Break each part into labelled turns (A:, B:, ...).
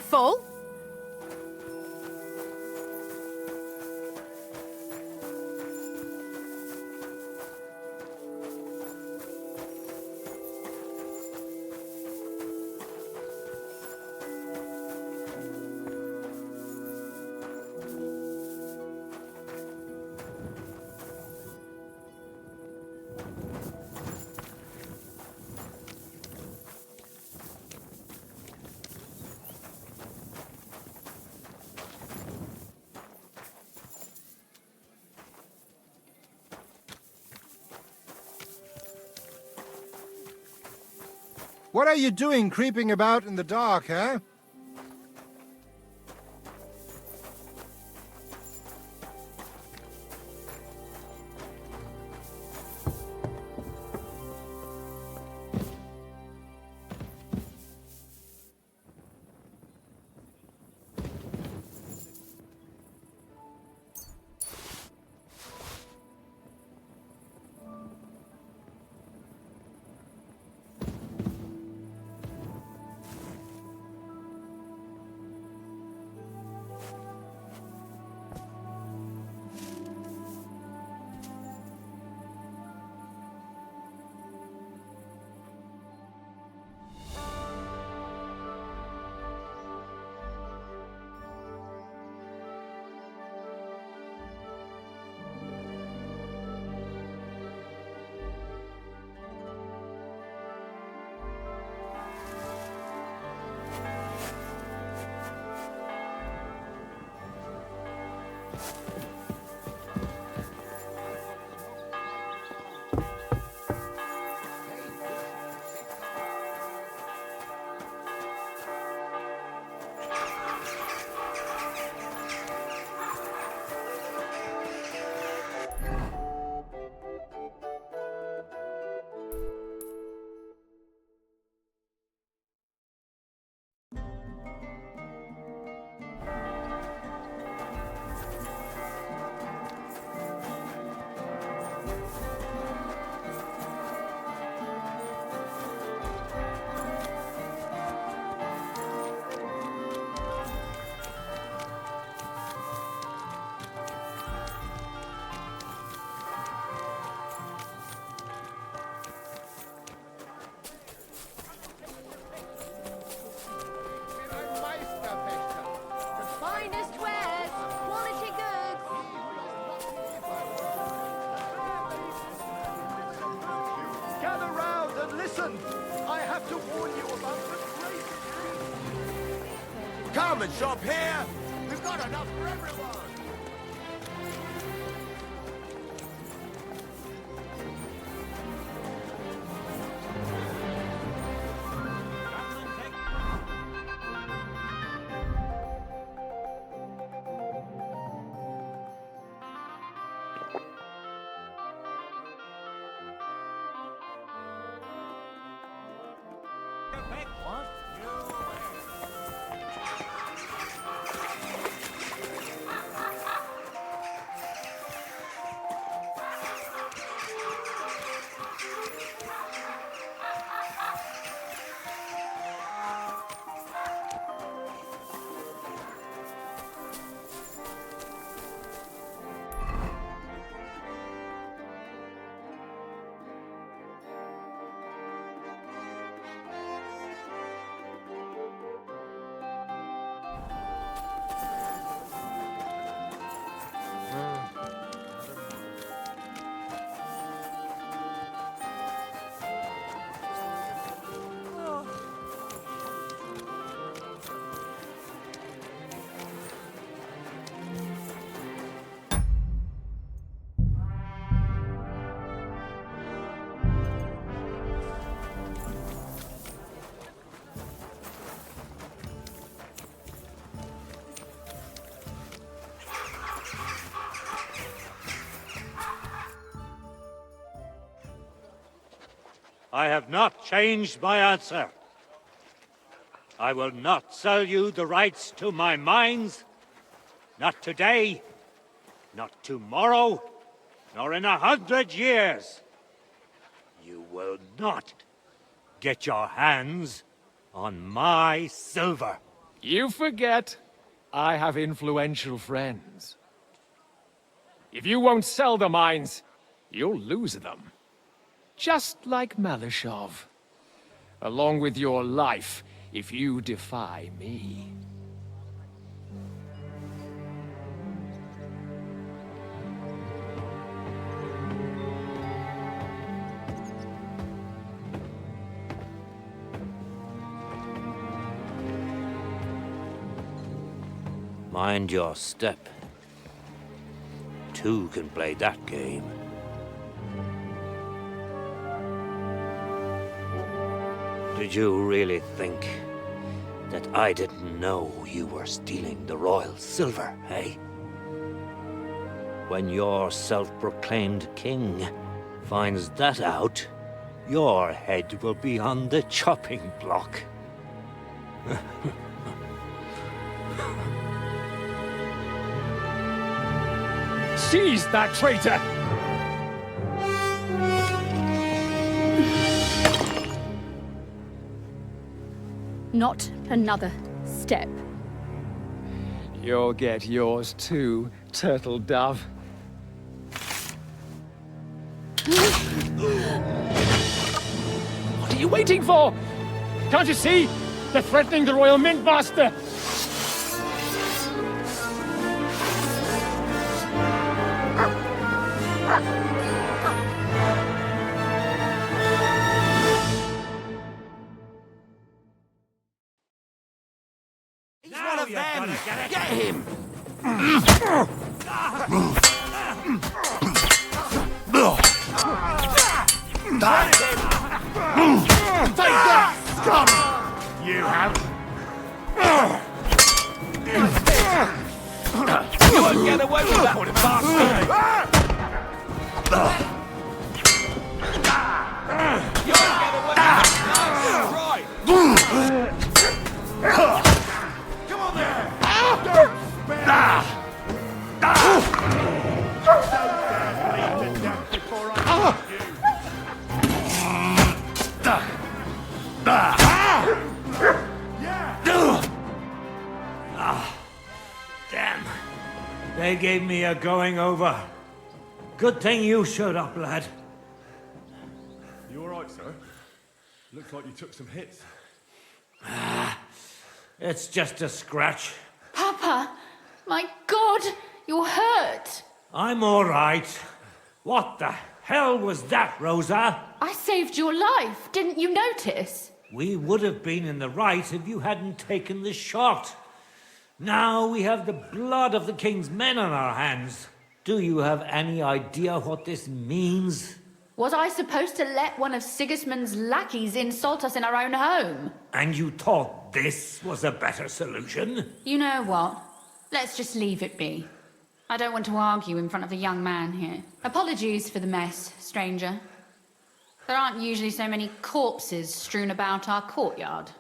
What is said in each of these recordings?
A: Careful!
B: What are you doing creeping about in the dark, eh?
A: Finest wares, quality goods.
C: Gather round and listen. I have to warn you about the great... Come and shop here. We've got enough for everyone.
D: I have not changed my answer. I will not sell you the rights to my mines. Not today, not tomorrow, nor in 100 years. You will not get your hands on my silver.
E: You forget, I have influential friends. If you won't sell the mines, you'll lose them. Just like Malishov. Along with your life, if you defy me.
D: Mind your step. Two can play that game. Did you really think that I didn't know you were stealing the royal silver, eh? When your self-proclaimed king finds that out, your head will be on the chopping block.
E: Seize that traitor!
A: Not another step.
E: You'll get yours too, turtle dove. What are you waiting for? Can't you see? They're threatening the Royal Mint Master!
C: He's one of them! Get him!
E: Take that, scum!
C: You have.
E: You won't get away with that, bastard! You won't get away with that! Right!
C: Come on there! Don't spare! Don't dare bleed to death before I hurt you!
D: Damn. They gave me a going over. Good thing you showed up, lad.
F: You all right, sir? Looks like you took some hits.
D: It's just a scratch.
A: Papa! My God! You're hurt!
D: I'm all right. What the hell was that, Rosa?
A: I saved your life. Didn't you notice?
D: We would have been in the right if you hadn't taken the shot. Now we have the blood of the king's men on our hands. Do you have any idea what this means?
A: Was I supposed to let one of Sigismund's lackeys insult us in our own home?
D: And you thought this was a better solution?
A: You know what? Let's just leave it be. I don't want to argue in front of the young man here. Apologies for the mess, stranger. There aren't usually so many corpses strewn about our courtyard.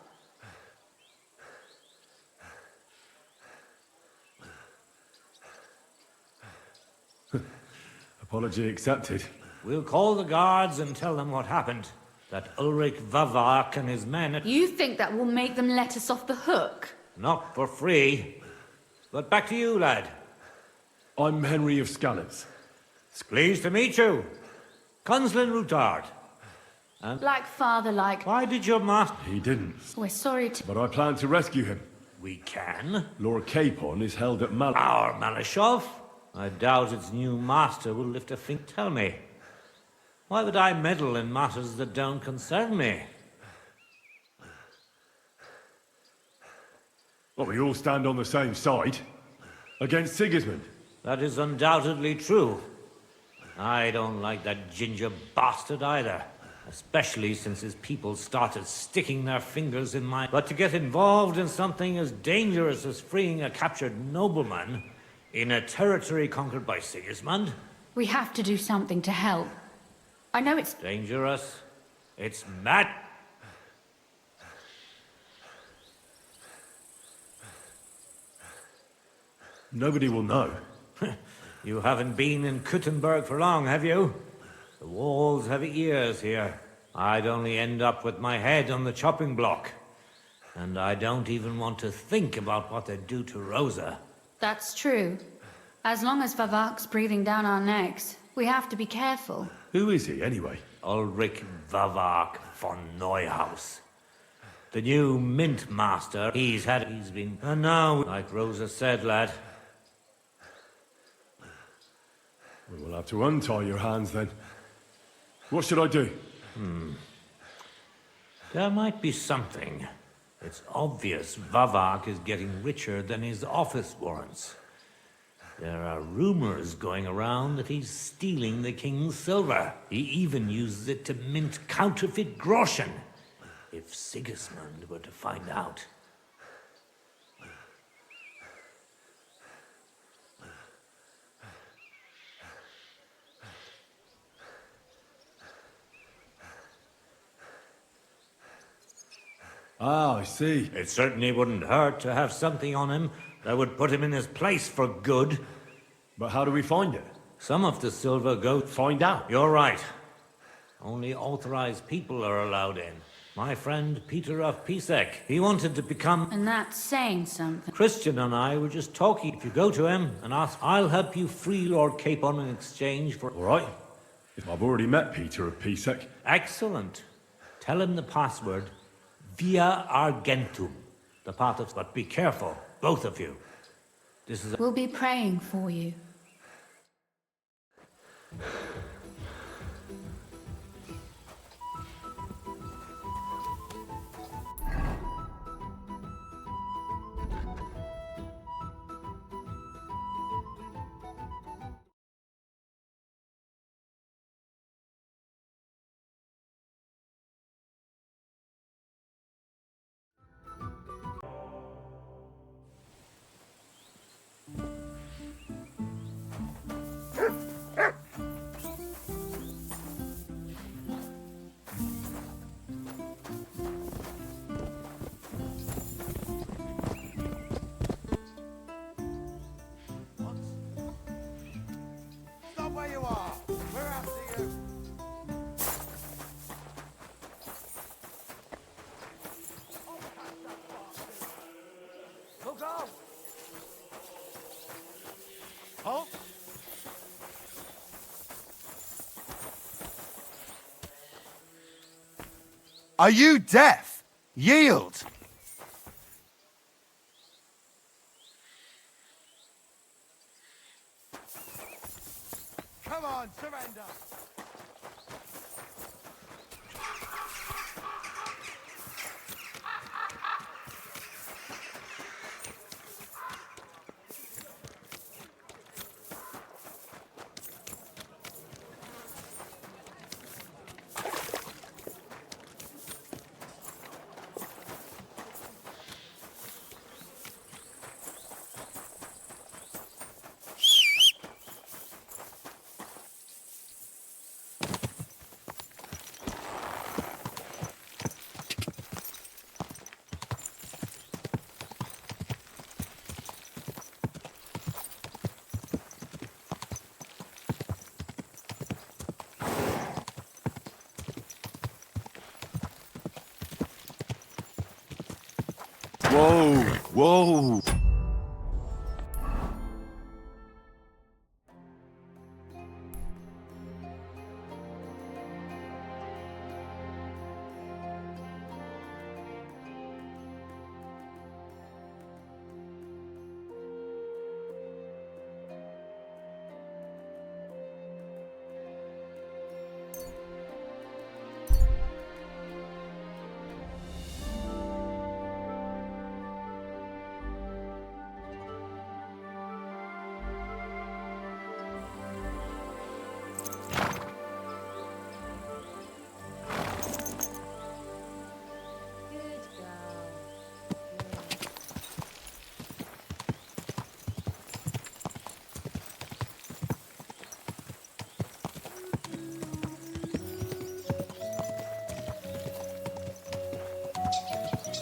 F: Apology accepted.
D: We'll call the guards and tell them what happened. That Ulrich Vavark and his men...
A: You think that will make them let us off the hook?
D: Not for free. But back to you, lad.
F: I'm Henry of Scanners.
D: Pleased to meet you. Conslin Routard.
A: Like father, like...
D: Why did your master...
F: He didn't.
A: We're sorry to...
F: But I plan to rescue him.
D: We can.
F: Lord Capon is held at Mal...
D: Our Malishov? I doubt its new master will lift a finger. Tell me, why would I meddle in matters that don't concern me?
F: Well, we all stand on the same side. Against Sigismund.
D: That is undoubtedly true. I don't like that ginger bastard either. Especially since his people started sticking their fingers in my... But to get involved in something as dangerous as freeing a captured nobleman in a territory conquered by Sigismund?
A: We have to do something to help. I know it's...
D: Dangerous? It's mad.
F: Nobody will know.
D: You haven't been in Kuttenberg for long, have you? The walls have ears here. I'd only end up with my head on the chopping block. And I don't even want to think about what they'd do to Rosa.
A: That's true. As long as Vavak's breathing down our necks, we have to be careful.
F: Who is he, anyway?
D: Ulrich Vavak von Neuhaus. The new mint master. He's been... And now, like Rosa said, lad.
F: We will have to untie your hands then. What should I do?
D: There might be something. It's obvious Vavak is getting richer than his office warrants. There are rumors going around that he's stealing the king's silver. He even uses it to mint counterfeit groschen. If Sigismund were to find out.
F: Ah, I see.
D: It certainly wouldn't hurt to have something on him that would put him in his place for good.
F: But how do we find it?
D: Some of the silver go...
F: Find out.
D: You're right. Only authorized people are allowed in. My friend Peter of Pisek, he wanted to become...
A: And that's saying something.
D: Christian and I were just talking. If you go to him and ask, I'll help you free Lord Capon in exchange for...
F: All right. If I've already met Peter of Pisek.
D: Excellent. Tell him the password, Via Argentum. The path of... But be careful, both of you. This is...
A: We'll be praying for you.
C: Stop where you are. We're after you. Look out! Halt!
B: Are you deaf? Yield!
C: Come on, surrender!
B: Whoa! Whoa!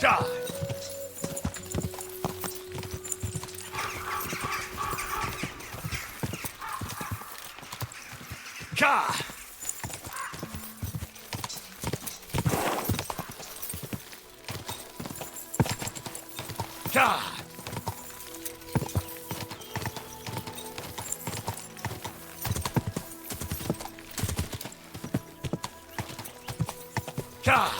F: Die! Ka!
E: God! God!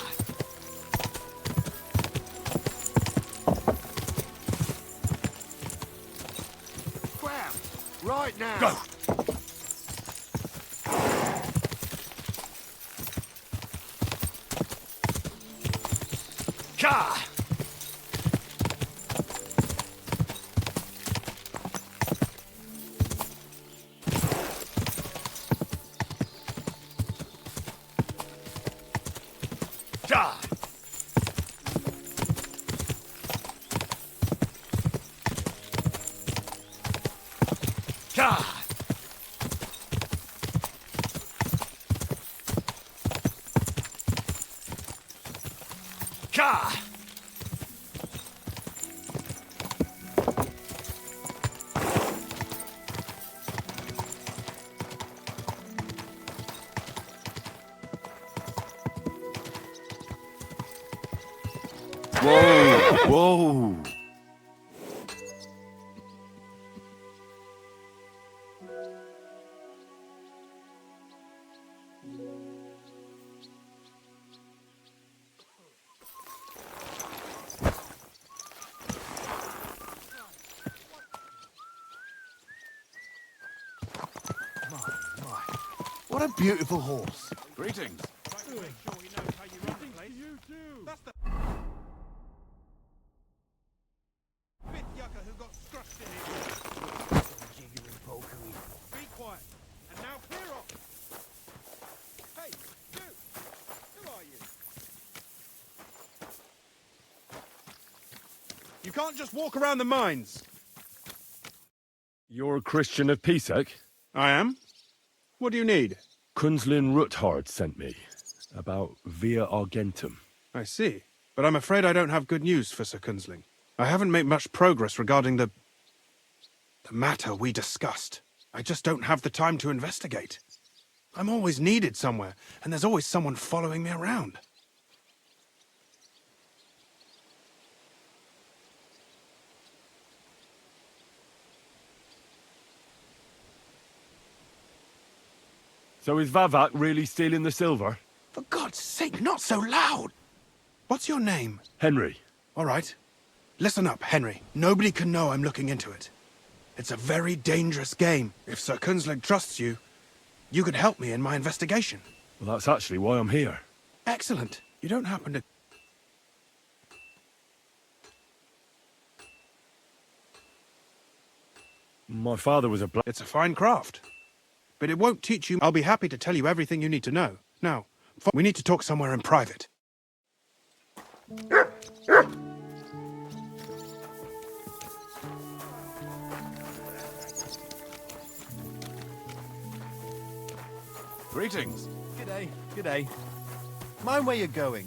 C: Wham! Right now.
E: Go! God! God! God! God!
F: Whoa! Whoa!
C: What a beautiful horse.
F: Greetings.
C: Be quiet. And now clear off. Hey, you! Who are you? You can't just walk around the mines.
F: You're a Christian of Pisek?
C: I am. What do you need?
F: Kunzlin Ruthard sent me. About via Argentum.
C: I see. But I'm afraid I don't have good news for Sir Kunzling. I haven't made much progress regarding the matter we discussed. I just don't have the time to investigate. I'm always needed somewhere, and there's always someone following me around.
F: So is Vavak really stealing the silver?
C: For God's sake, not so loud! What's your name?
F: Henry.
C: All right. Listen up, Henry. Nobody can know I'm looking into it. It's a very dangerous game. If Sir Kunzling trusts you, you could help me in my investigation.
F: Well, that's actually why I'm here.
C: Excellent. You don't happen to...
F: My father was a
C: It's a fine craft. But it won't teach you... I'll be happy to tell you everything you need to know. Now, we need to talk somewhere in private.
F: Greetings.
B: G'day, g'day. Mind where you're going.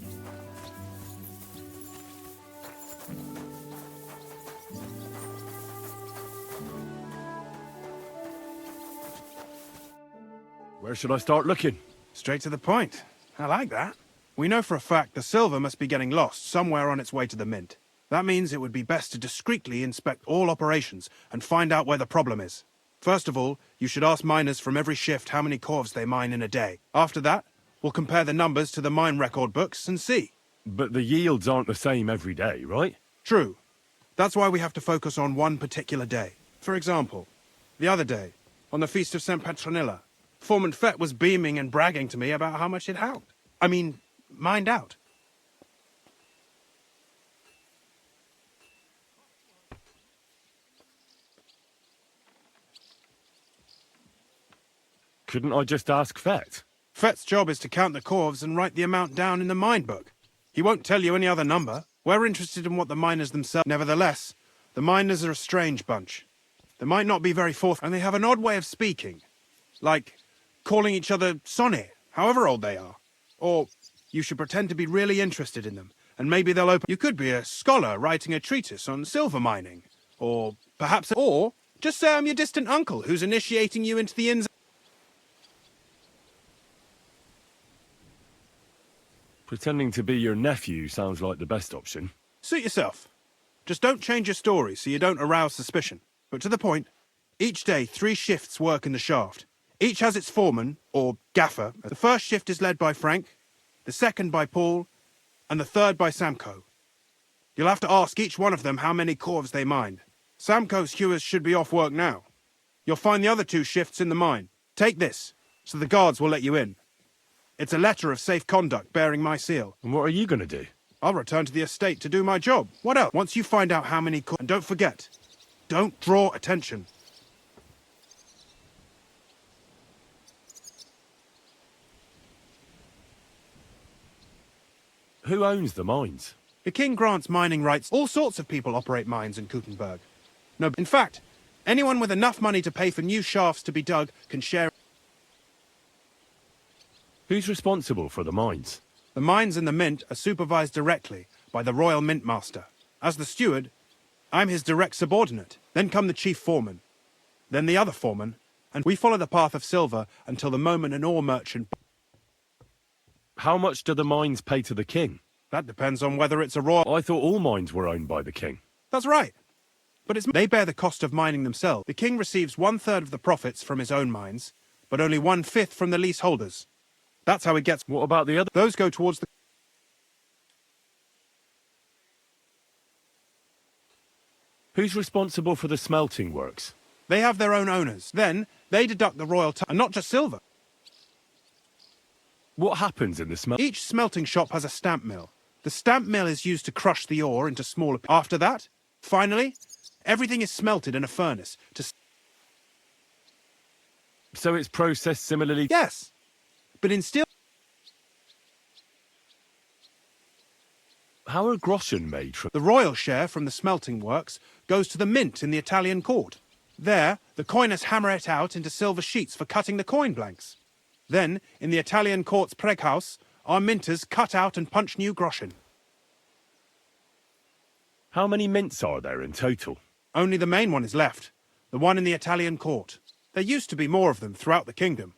F: Where should I start looking?
C: Straight to the point. I like that. We know for a fact the silver must be getting lost somewhere on its way to the mint. That means it would be best to discreetly inspect all operations and find out where the problem is. First of all, you should ask miners from every shift how many corves they mine in a day. After that, we'll compare the numbers to the mine record books and see.
F: But the yields aren't the same every day, right?
C: True. That's why we have to focus on one particular day. For example, the other day, on the Feast of St. Petronilla, Foreman Fett was beaming and bragging to me about how much it helped. I mean, mined out.
F: Couldn't I just ask Fett?
C: Fett's job is to count the corves and write the amount down in the mine book. He won't tell you any other number. We're interested in what the miners themselves... Nevertheless, the miners are a strange bunch. They might not be very and they have an odd way of speaking. Like calling each other Sonny, however old they are. Or you should pretend to be really interested in them, and maybe they'll open... You could be a scholar writing a treatise on silver mining. Or perhaps... Or just say I'm your distant uncle who's initiating you into the ins...
F: Pretending to be your nephew sounds like the best option.
C: Suit yourself. Just don't change your story so you don't arouse suspicion. But to the point, each day 3 shifts work in the shaft. Each has its foreman, or gaffer. The first shift is led by Frank, the second by Paul, and the third by Samko. You'll have to ask each one of them how many corves they mined. Samko's hewers should be off work now. You'll find the other 2 shifts in the mine. Take this, so the guards will let you in. It's a letter of safe conduct bearing my seal.
F: And what are you going to do?
C: I'll return to the estate to do my job. What else? Once you find out how many and don't forget, don't draw attention.
F: Who owns the mines?
C: The king grants mining rights. All sorts of people operate mines in Kuttenberg. No, in fact, anyone with enough money to pay for new shafts to be dug can share.
F: Who's responsible for the mines?
C: The mines and the mint are supervised directly by the royal mint master. As the steward, I'm his direct subordinate. Then come the chief foreman, then the other foreman, and we follow the path of silver until the moment an ore merchant.
F: How much do the mines pay to the king?
C: That depends on whether it's a royal.
F: I thought all mines were owned by the king.
C: That's right. But they bear the cost of mining themselves. The king receives 1/3 of the profits from his own mines, but only 1/5 from the leaseholders. That's how it gets.
F: What about the other?
C: Those go towards the.
F: Who's responsible for the smelting works?
C: They have their own owners. Then they deduct the royal and not just silver.
F: What happens in the smelt?
C: Each smelting shop has a stamp mill. The stamp mill is used to crush the ore into smaller. After that, finally, everything is smelted in a furnace to.
F: So it's processed similarly?
C: Yes, but in steel.
F: How are groschen made from?
C: The royal share from the smelting works goes to the mint in the Italian court. There, the coiners hammer it out into silver sheets for cutting the coin blanks. Then, in the Italian court's preghouse, our minters cut out and punch new groschen.
F: How many mints are there in total?
C: Only the main one is left, the one in the Italian court. There used to be more of them throughout the kingdom.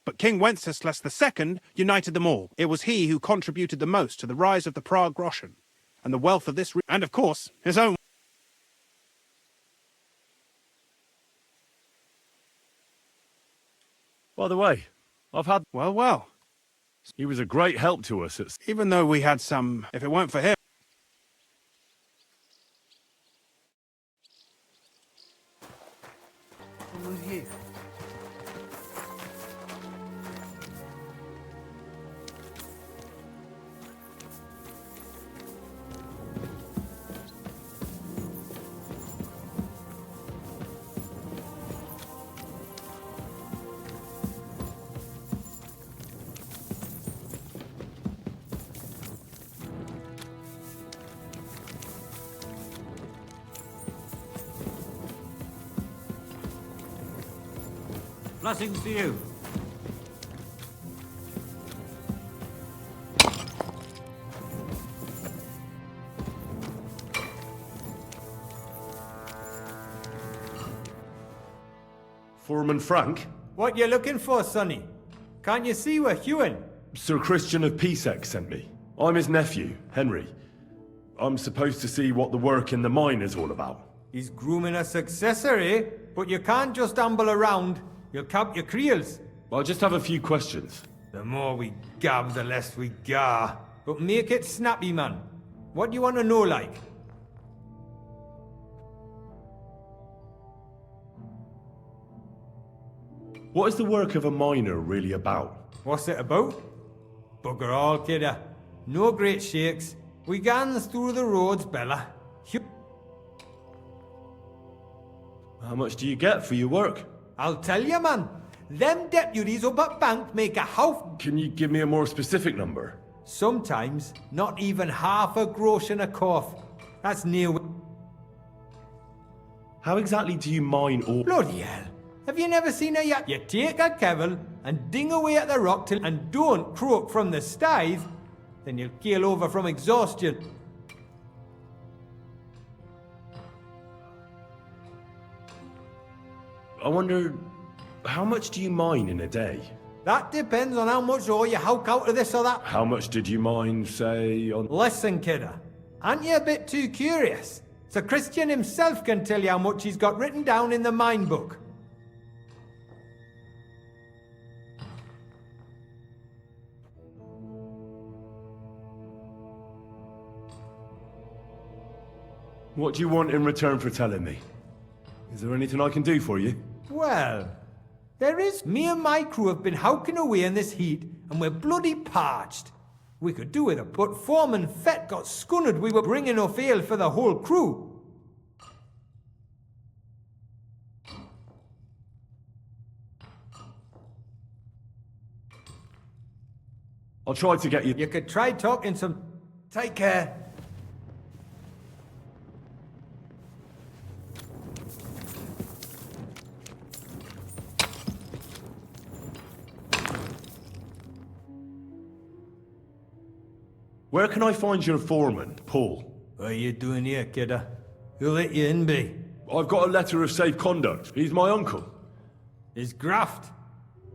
C: But King Wenceslas II united them all. It was he who contributed the most to the rise of the Prague groschen, and the wealth of this and of course, his own.
F: By the way, I've had...
C: Well.
F: He was a great help to us at...
C: Even though we had some... If it weren't for him...
D: Blessings to you.
F: Foreman Frank?
G: What you looking for, Sonny? Can't you see we're hewing?
F: Sir Christian of Pisac sent me. I'm his nephew, Henry. I'm supposed to see what the work in the mine is all about.
G: He's grooming a successor, eh? But you can't just amble around. You'll cap your creels.
F: I'll just have a few questions.
G: The more we gab, the less we gar. But make it snappy, man. What do you want to know, like?
F: What is the work of a miner really about?
G: What's it about? Bugger all, kidder. No great shakes. We gans through the roads, Bella.
F: How much do you get for your work?
G: I'll tell you, man. Them deputies up at bank make a house.
F: Can you give me a more specific number?
G: Sometimes, not even half a groschen a cough. That's near.
F: How exactly do you mine ore?
G: Bloody hell. Have you never seen a yet? You take a kevel and ding away at the rock till and don't croak from the stithe, then you'll keel over from exhaustion.
F: I wonder, how much do you mine in a day?
G: That depends on how much ore you howk out of this or that.
F: How much did you mine, say, on...
G: Listen, kidder. Aren't you a bit too curious? Sir Christian himself can tell you how much he's got written down in the mine book.
F: What do you want in return for telling me? Is there anything I can do for you?
G: Well, there is. Me and my crew have been howking away in this heat, and we're bloody parched. We could do with it, but Foreman Fett got scunnered we were bringing enough ale for the whole crew.
F: I'll try to get you...
G: You could try talking some... Take care.
F: Where can I find your foreman, Paul?
G: What are you doing here, kidder? Who let you in, be?
F: I've got a letter of safe conduct. He's my uncle.
G: His graft.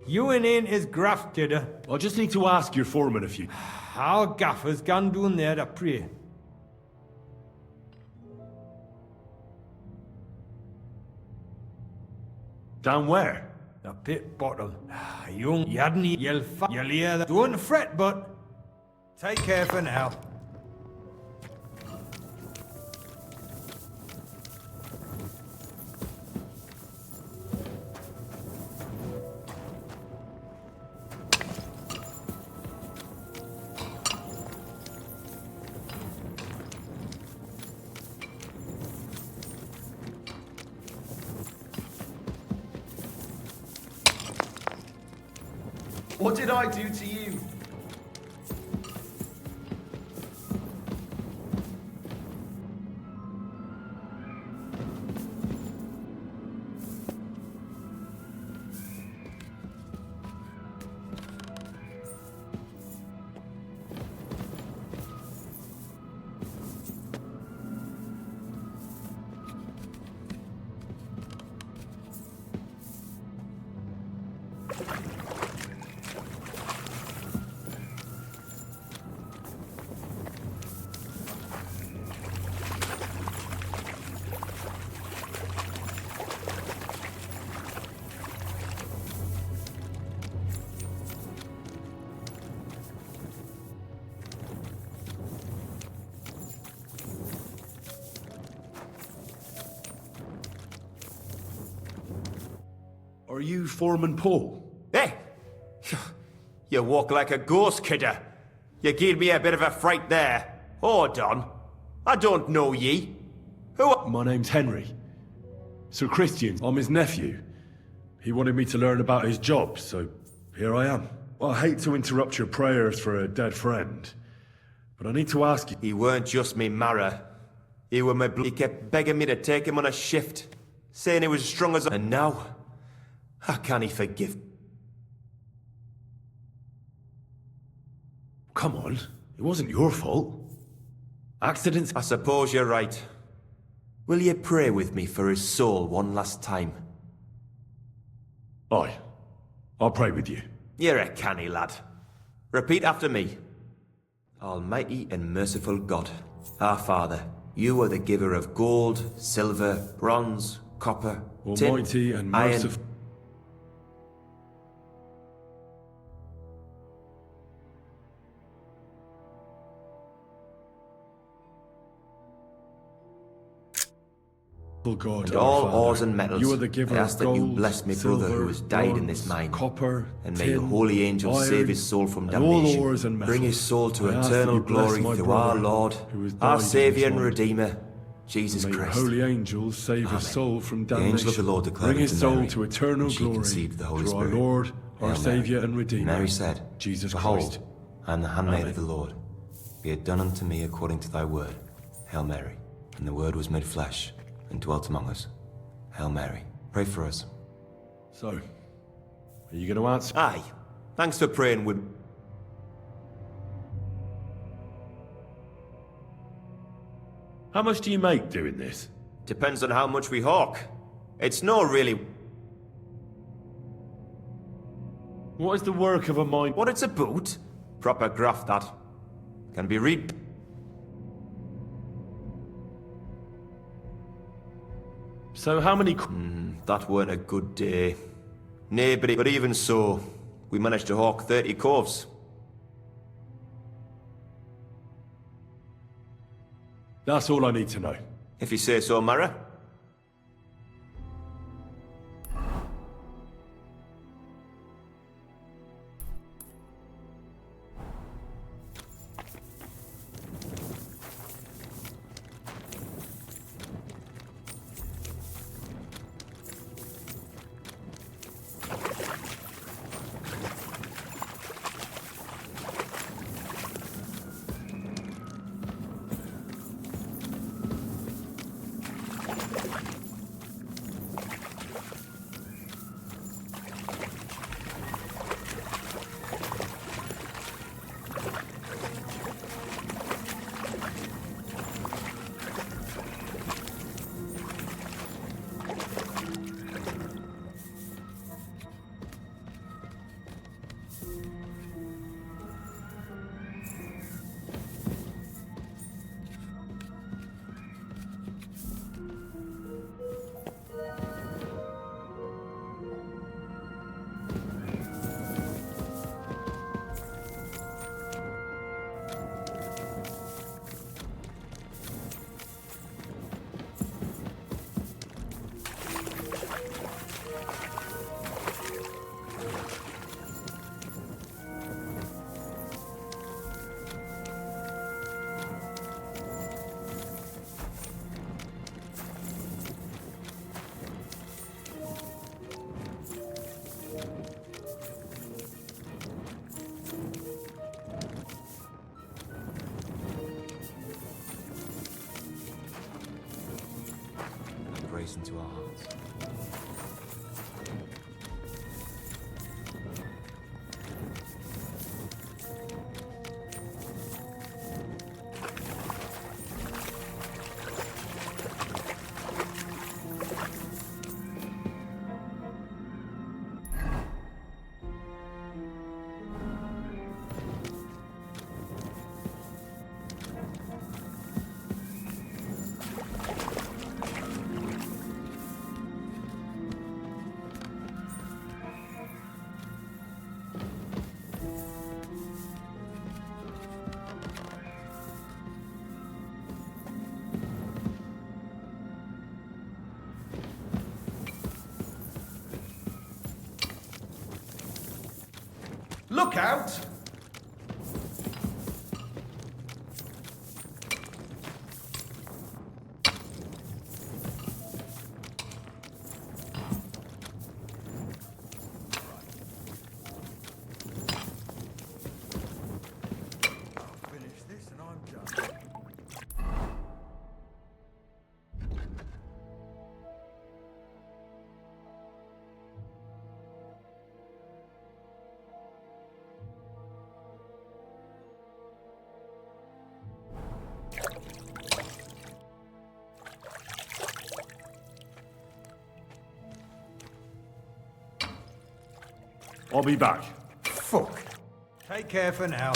G: You ain't his graft, kidder.
F: I just need to ask your foreman a few...
G: Our gaffer's gone down there to pray.
F: Down where?
G: The pit bottom. Young yadney, you'll hear that. Don't fret, but... Take care for now.
H: What did I do to you?
F: Are you Foreman Paul?
H: Hey! You walk like a ghost, kidder. You gave me a bit of a fright there. Hold on. I don't know ye. Who
F: My name's Henry. Sir Christian, I'm his nephew. He wanted me to learn about his job, so here I am. I hate to interrupt your prayers for a dead friend, but I need to ask you...
H: He weren't just me marrow. He were my He kept begging me to take him on a shift, saying he was as strong as... And now... How can he forgive?
F: Come on, it wasn't your fault. Accidents...
H: I suppose you're right. Will you pray with me for his soul one last time?
F: Aye. I'll pray with you.
H: You're a canny lad. Repeat after me. Almighty and merciful God, our Father, you are the giver of gold, silver, bronze, copper,
F: Almighty
H: tin,
F: and
H: iron...
F: merciful... God,
H: and
F: our
H: all
F: Father,
H: ores and metals.
F: You are the giver
H: I ask
F: of
H: that
F: gold,
H: you bless me brother
F: silver,
H: who has died in
F: bronze,
H: this mine.
F: copper,
H: And may
F: tin,
H: your holy angels
F: iron,
H: save his soul from
F: and all
H: damnation.
F: ores and
H: Bring his
F: metals.
H: soul to
F: I ask
H: eternal
F: that you bless
H: glory
F: my
H: through
F: brother
H: our Lord,
F: who has died
H: our
F: in this
H: Saviour and
F: mine.
H: Redeemer, Jesus
F: May your
H: Christ.
F: holy angels save
H: Amen.
F: his soul from
H: The
F: damnation.
H: angel of the Lord declared
F: Bring his
H: unto
F: soul
H: Mary,
F: to eternal
H: and she
F: glory
H: conceived the Holy
F: through
H: Spirit.
F: our Lord, our
H: Hail
F: Saviour
H: Mary.
F: and Redeemer,
H: Mary said,
F: Jesus
H: Behold,
F: Christ.
H: I am the handmaid
F: Amen.
H: of the Lord. Be it done unto me according to thy word. Hail Mary. And the word was made flesh, and dwelt among us. Hail Mary. Pray for us.
F: So, are you going to answer?
H: Aye. Thanks for praying with...
F: How much do you make doing this?
H: Depends on how much we hawk. It's no really...
F: What is the work of a mine?
H: What it's about? Proper graft, that. Can be read...
F: So how many...
H: That weren't a good day. Nay, but even so, we managed to hawk 30 corves.
F: That's all I need to know.
H: If you say so, Mara. Grace into our hearts.
I: Look out!
F: I'll be back.
G: Fuck. Take care for now.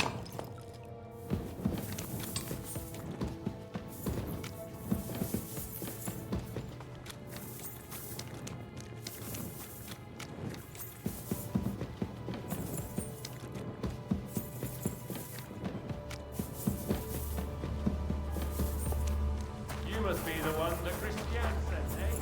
E: You must be the one that Christian sent, eh?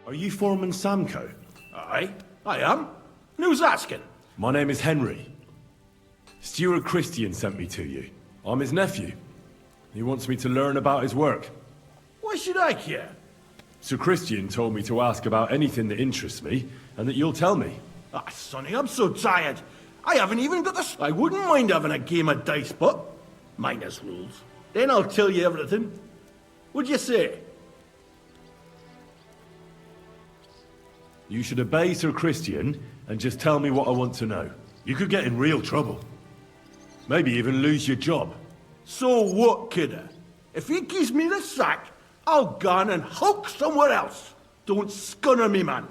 F: Are you Foreman Samco?
I: Aye, I am. And who's asking?
F: My name is Henry. Steward Christian sent me to you. I'm his nephew. He wants me to learn about his work.
I: Why should I care?
F: Sir Christian told me to ask about anything that interests me, and that you'll tell me.
I: Ah, Sonny, I'm so tired. I haven't even got the... I wouldn't mind having a game of dice, but... minus rules. Then I'll tell you everything. What'd you say?
F: You should obey Sir Christian and just tell me what I want to know. You could get in real trouble. Maybe even lose your job.
I: So what, kidder? If he gives me the sack, I'll go and hulk somewhere else. Don't scunner me, man.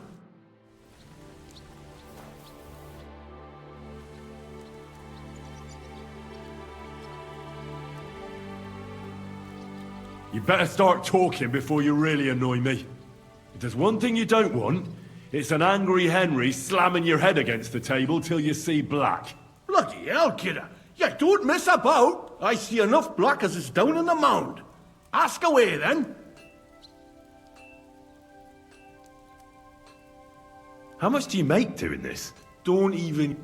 F: You better start talking before you really annoy me. If there's one thing you don't want, it's an angry Henry slamming your head against the table till you see black.
I: Bloody hell, kidder. You don't mess about. I see enough black as is down in the mound. Ask away, then.
F: How much do you make doing this?
I: Don't even...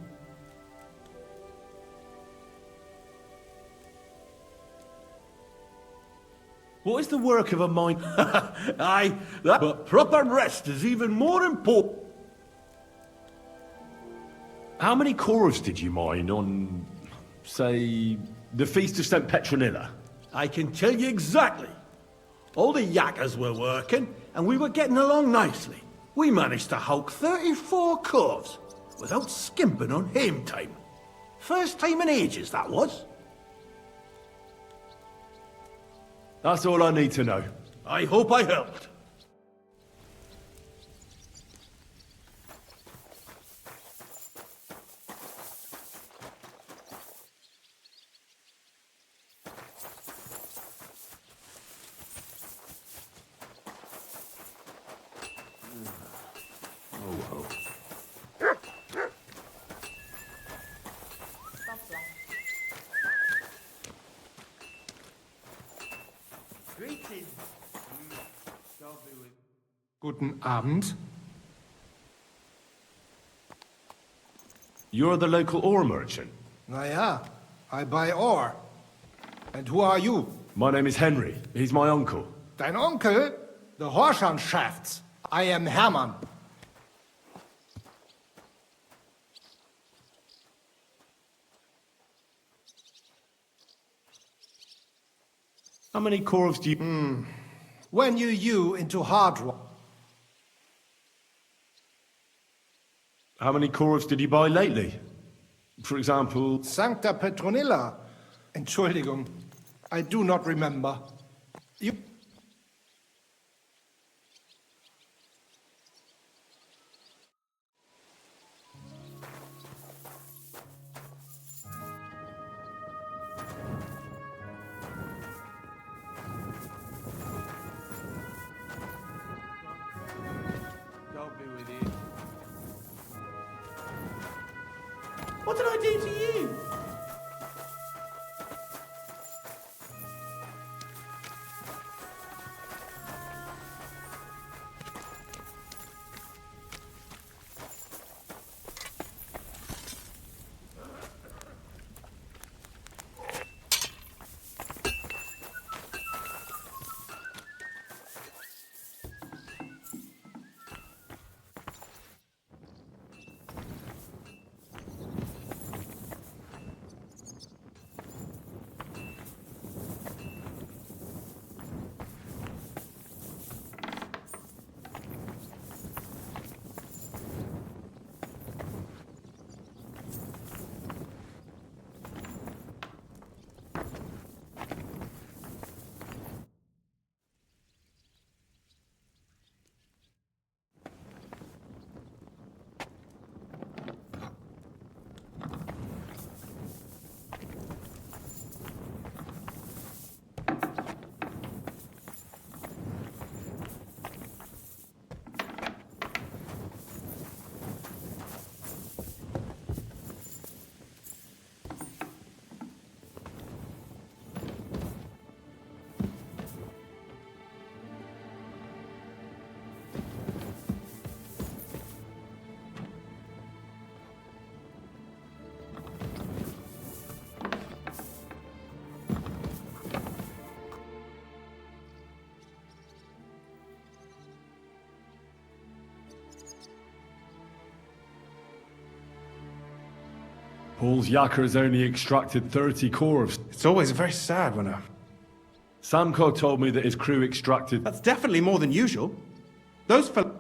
F: What is the work of a mine?
I: Aye, that... But proper rest is even more important.
F: How many corvs did you mine on, say, the Feast of St. Petronilla?
I: I can tell you exactly. All the yakkers were working, and we were getting along nicely. We managed to hulk 34 corvs, without skimping on hame time. First time in ages, that was.
F: That's all I need to know.
I: I hope I helped.
G: Guten Abend.
F: You're the local ore merchant?
B: Na ja, I buy ore. And who are you?
F: My name is Henry. He's my uncle.
B: Dein Onkel? The Horschanschafts. I am Hermann.
F: How many corvs do you...
B: When you into hard rock.
F: How many corvs did you buy lately? For example...
B: Sancta Petronilla. Entschuldigung. I do not remember. You...
I: What did I do to you?
F: Paul's yakkers only extracted 30 corvs.
C: It's always very sad when
F: Samko told me that his crew extracted...
C: That's definitely more than usual. Those fellows...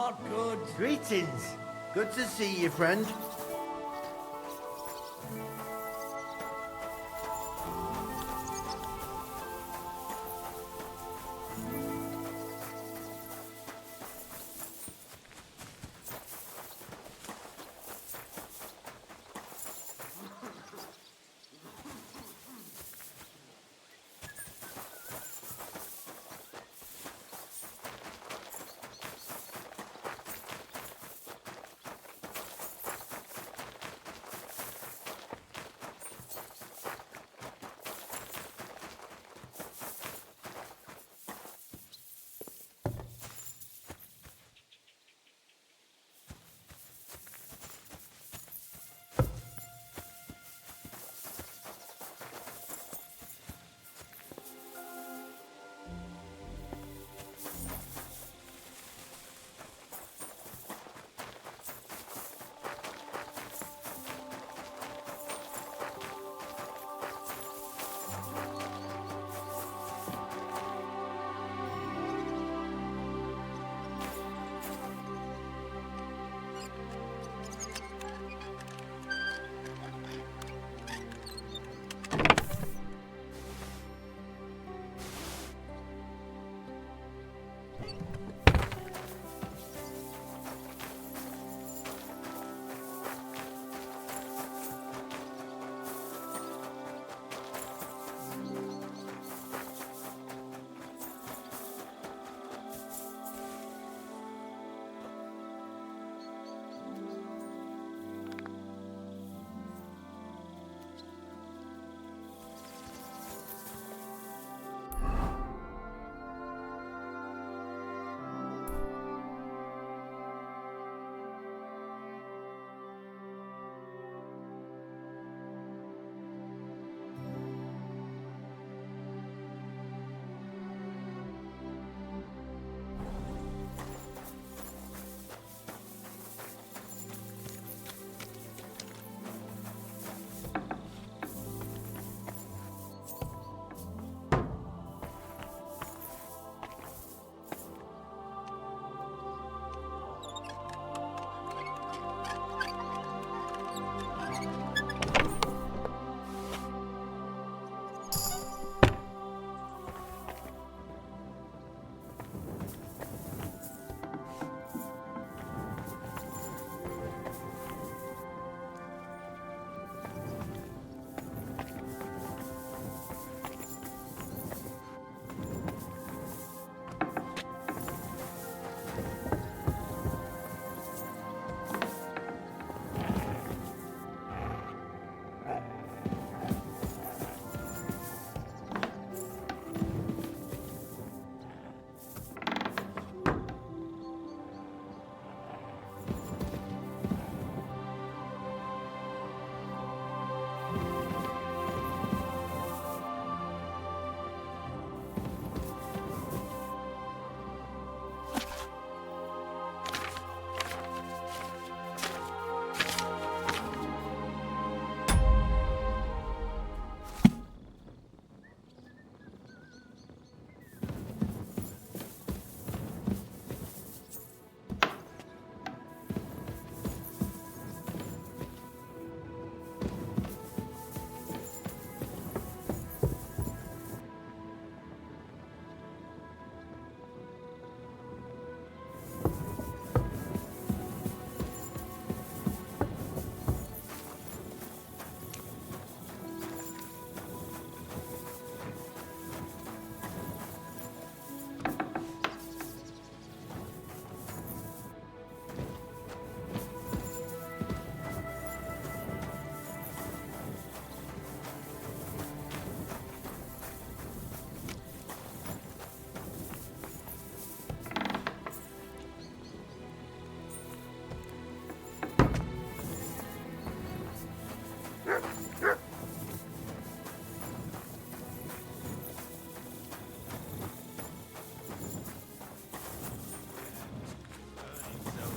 J: not good.
K: Greetings. Good to see you, friend.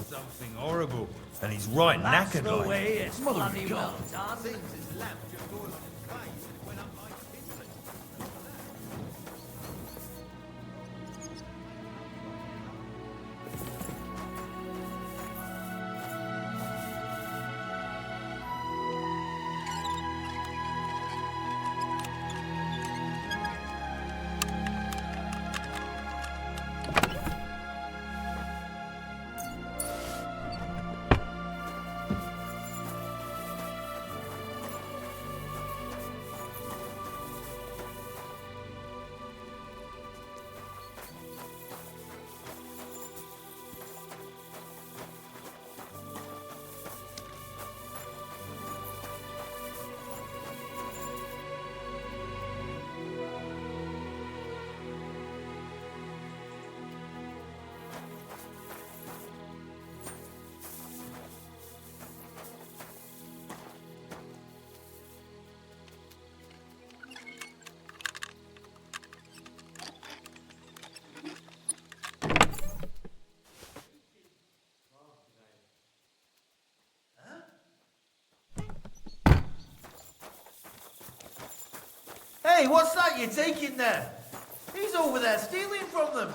J: Something horrible, and he's right knackered
K: the
J: like.
K: way it's bloody well
J: God.
K: done. Hey, what's that you're taking there? He's over there stealing from them.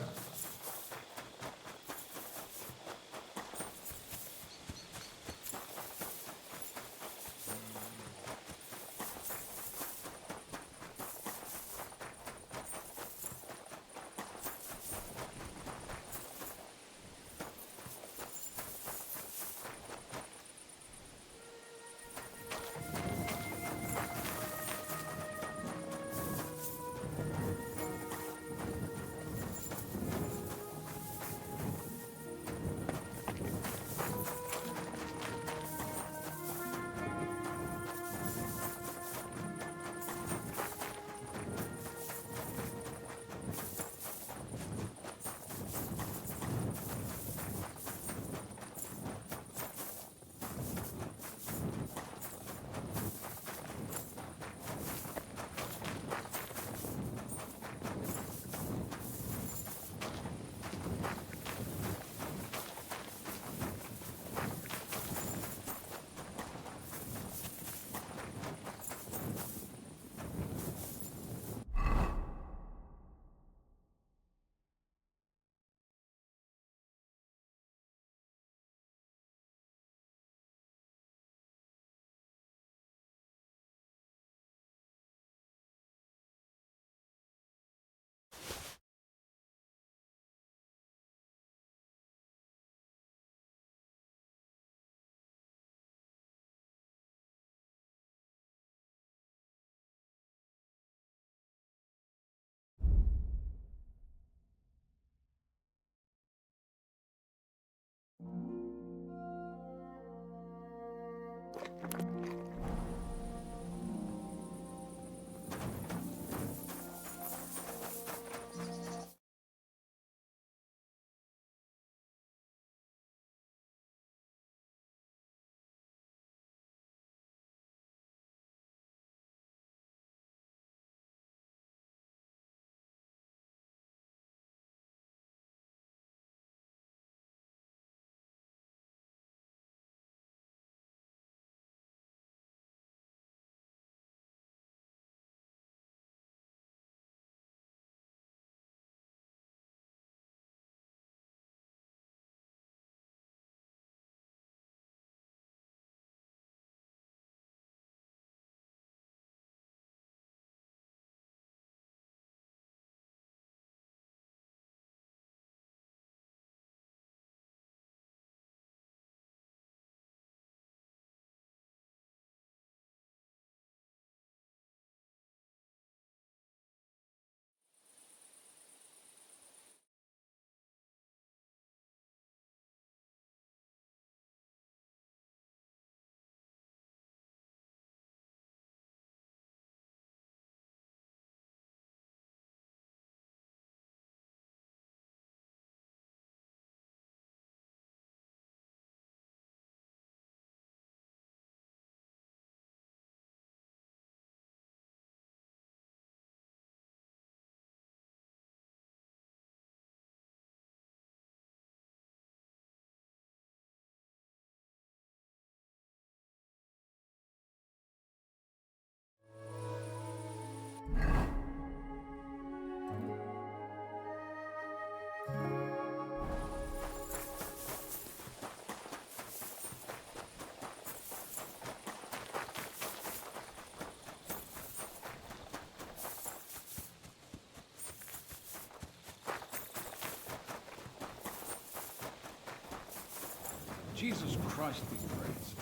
B: Jesus Christ be praised.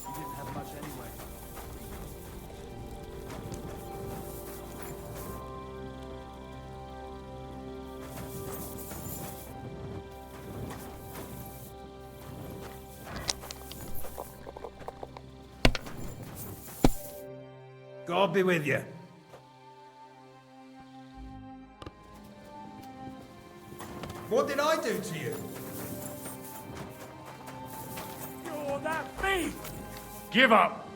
B: You didn't have much anyway.
G: God be with you. What did I do to you?
E: You're that thief! Give up!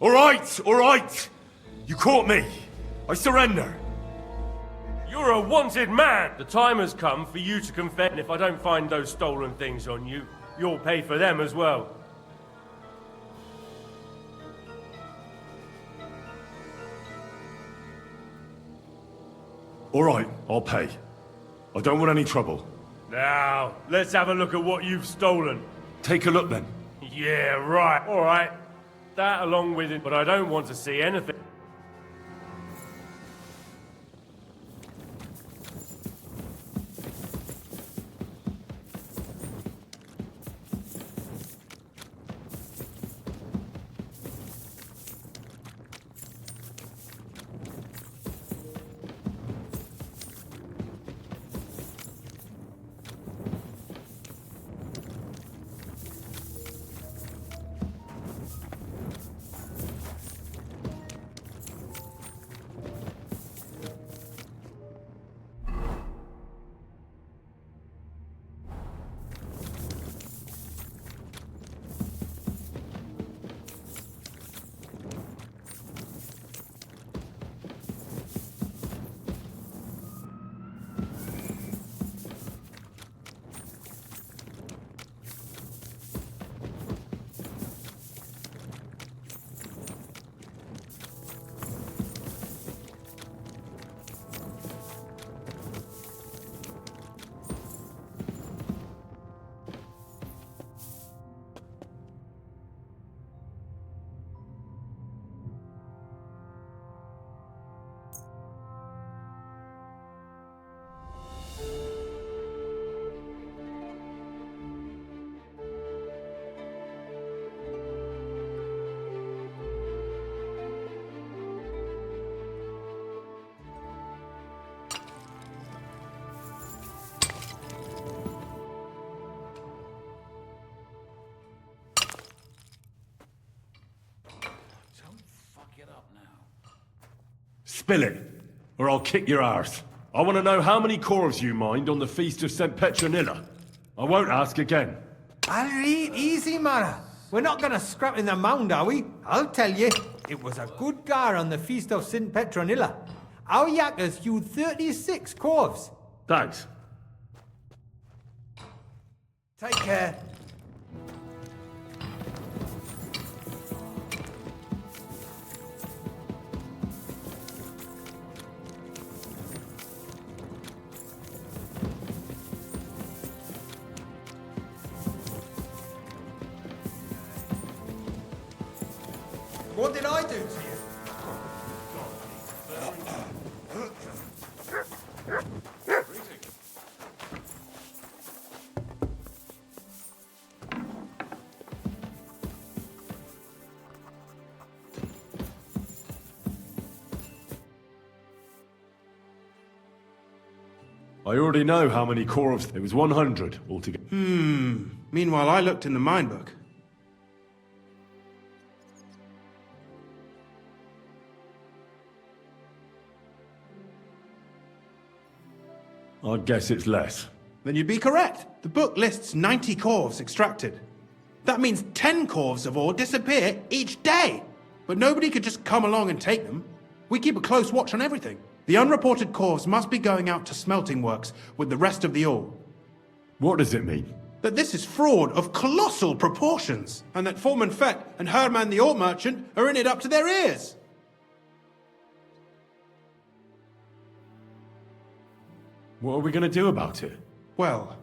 F: All right! You caught me. I surrender.
L: You're a wanted man! The time has come for you to confess, and if I don't find those stolen things on you, you'll pay for them as well.
F: All right, I'll pay. I don't want any trouble.
L: Now, let's have a look at what you've stolen.
F: Take a look then.
L: Yeah, right. All right. That along with it, but I don't want to see anything.
F: Spill it, or I'll kick your arse. I want to know how many corves you mined on the Feast of St. Petronilla. I won't ask again.
G: I'll eat easy, Mara. We're not gonna scrap in the mound, are we? I'll tell you, it was a good gar on the Feast of St. Petronilla. Our yakkers hewed 36 corves.
F: Thanks.
G: Take care. What did I do to you?
F: I already know how many corves. It was 100 altogether.
C: Meanwhile, I looked in the mine book.
F: I'd guess it's less.
C: Then you'd be correct. The book lists 90 corves extracted. That means 10 corves of ore disappear each day. But nobody could just come along and take them. We keep a close watch on everything. The unreported corves must be going out to smelting works with the rest of the ore.
F: What does it mean?
C: That this is fraud of colossal proportions, and that Foreman Fett and Herman the ore merchant are in it up to their ears.
F: What are we going to do about it?
C: Well,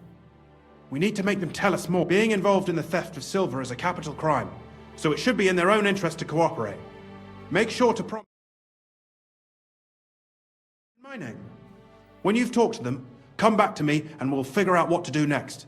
C: we need to make them tell us more. Being involved in the theft of silver is a capital crime, so it should be in their own interest to cooperate. Make sure to promise my name. When you've talked to them, come back to me and we'll figure out what to do next.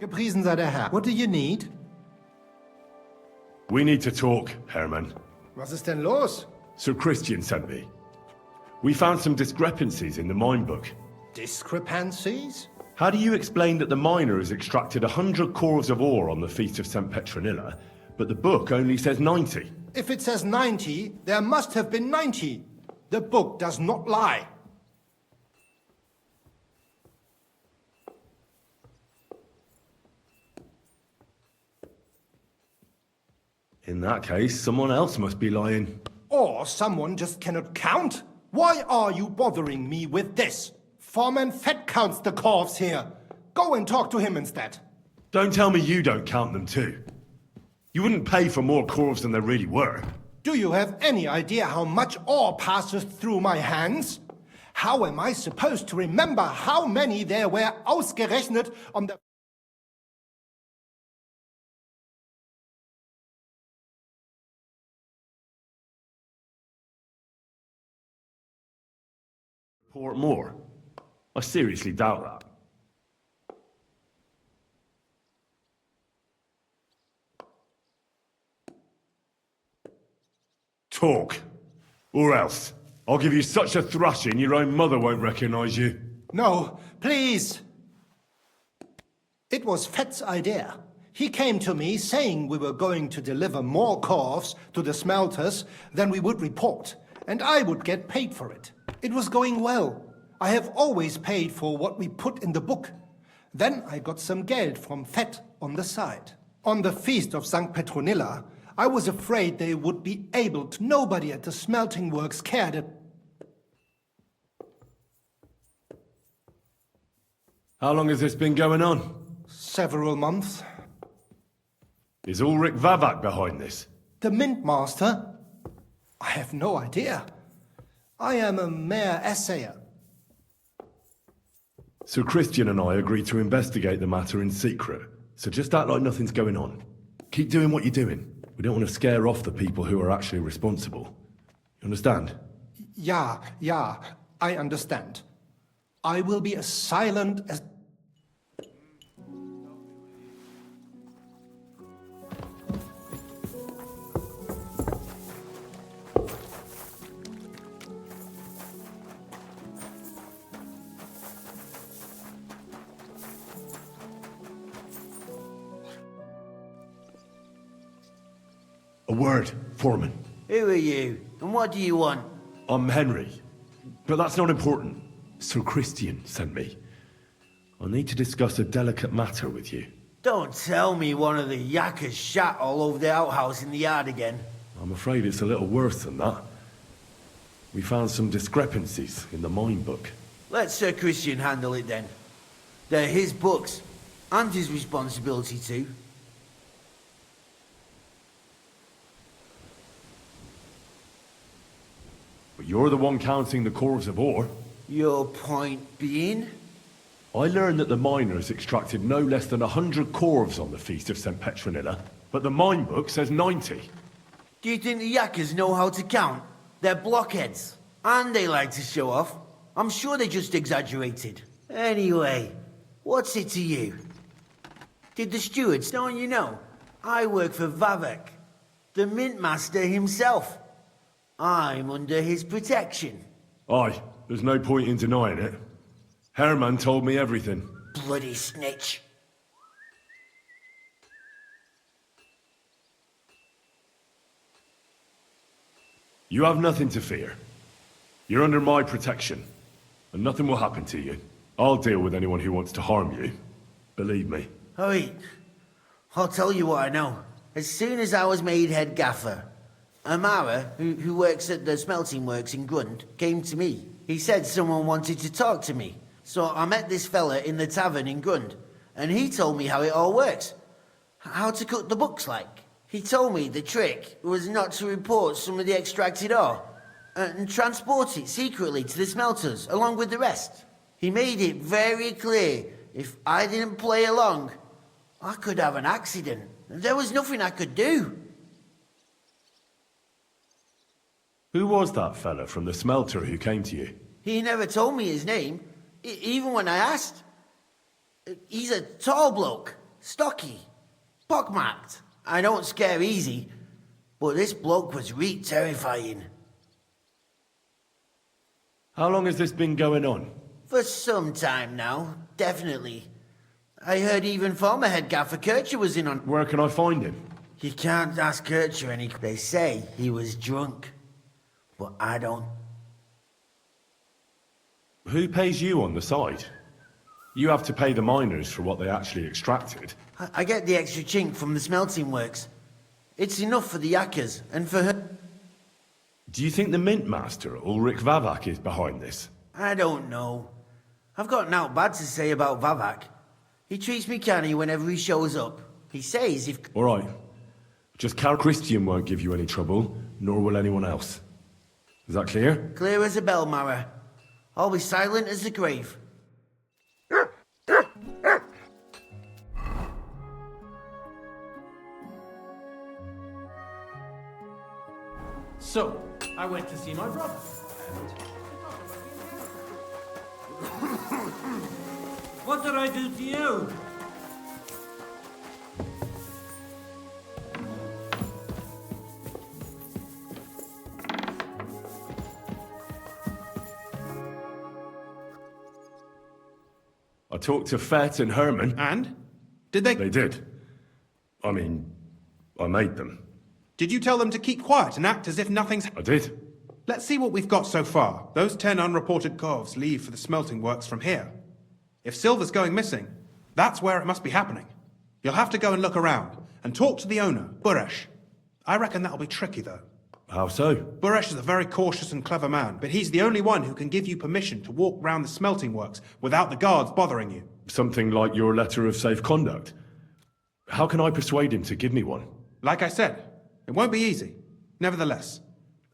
B: Gepriesen sei der Herr. What do you need?
F: We need to talk, Herman.
B: Was ist denn los?
F: Sir Christian sent me. We found some discrepancies in the mine book.
B: Discrepancies?
F: How do you explain that the miner has extracted 100 cores of ore on the Feast of St. Petronilla, but the book only says 90?
B: If it says 90, there must have been 90. The book does not lie.
F: In that case, someone else must be lying.
B: Or someone just cannot count. Why are you bothering me with this? Foreman Fett counts the corves here. Go and talk to him instead.
F: Don't tell me you don't count them too. You wouldn't pay for more corves than there really were.
B: Do you have any idea how much ore passes through my hands? How am I supposed to remember how many there were ausgerechnet on the...
F: Report more? I seriously doubt that. Talk. Or else. I'll give you such a thrashing your own mother won't recognize you.
B: No, please. It was Fett's idea. He came to me saying we were going to deliver more corves to the smelters than we would report, and I would get paid for it. It was going well. I have always paid for what we put in the book. Then I got some geld from Fett on the side. On the Feast of St. Petronilla, I was afraid they would be able to. Nobody at the smelting works cared.
F: How long has this been going on?
B: Several months.
F: Is Ulrich Vavak behind this?
B: The Mint Master? I have no idea. I am a mere assayer.
F: Sir Christian and I agreed to investigate the matter in secret, so just act like nothing's going on. Keep doing what you're doing. We don't want to scare off the people who are actually responsible. You understand?
B: Yeah, I understand. I will be as silent as...
F: A word, Foreman.
K: Who are you? And what do you want?
F: I'm Henry, but that's not important. Sir Christian sent me. I need to discuss a delicate matter with you.
K: Don't tell me one of the yakkers shat all over the outhouse in the yard again.
F: I'm afraid it's a little worse than that. We found some discrepancies in the mine book.
K: Let Sir Christian handle it then. They're his books, and his responsibility too.
F: But you're the one counting the cores of ore.
K: Your point being?
F: I learned that the miners extracted no less than 100 corves on the Feast of St. Petronilla, but the mine book says 90.
K: Do you think the yakkers know how to count? They're blockheads. And they like to show off. I'm sure they just exaggerated. Anyway, what's it to you? Did the stewards don't you know? I work for Vavek, the Mint Master himself. I'm under his protection.
F: Aye, there's no point in denying it. Herman told me everything.
K: Bloody snitch.
F: You have nothing to fear. You're under my protection, and nothing will happen to you. I'll deal with anyone who wants to harm you. Believe me.
K: Oh, wait. I'll tell you what I know. As soon as I was made head gaffer, Amara, who works at the smelting works in Grund, came to me. He said someone wanted to talk to me. So I met this fella in the tavern in Grund, and he told me how it all works. How to cut the books like. He told me the trick was not to report some of the extracted ore, and transport it secretly to the smelters, along with the rest. He made it very clear, if I didn't play along, I could have an accident. There was nothing I could do.
F: Who was that fella from the smelter who came to you?
K: He never told me his name, even when I asked. He's a tall bloke, stocky, pockmarked. I don't scare easy, but this bloke was terrifying.
F: How long has this been going on?
K: For some time now, definitely. I heard even former head gaffer Kircher was in on...
F: Where can I find him?
K: You can't ask Kircher any... They say he was drunk, but I don't...
F: Who pays you on the side? You have to pay the miners for what they actually extracted.
K: I get the extra chink from the smelting works. It's enough for the yakkers, and for her...
F: Do you think the Mint Master, Ulrich Vavak, is behind this?
K: I don't know. I've got naught bad to say about Vavak. He treats me canny whenever he shows up. He says if...
F: All right. Just Christian won't give you any trouble, nor will anyone else. Is that clear?
K: Clear as a bell, Mara. I'll be silent as the grave.
J: So, I went to see my brother. What did I do to you?
F: I talked to Fett and Herman.
C: And? Did they...
F: They did. I mean, I made them.
C: Did you tell them to keep quiet and act as if nothing's...
F: I did.
C: Let's see what we've got so far. Those 10 unreported corves leave for the smelting works from here. If silver's going missing, that's where it must be happening. You'll have to go and look around, and talk to the owner, Buresh. I reckon that'll be tricky, though.
F: How so?
C: Buresh is a very cautious and clever man, but he's the only one who can give you permission to walk round the smelting works without the guards bothering you.
F: Something like your letter of safe conduct. How can I persuade him to give me one?
C: Like I said, it won't be easy. Nevertheless,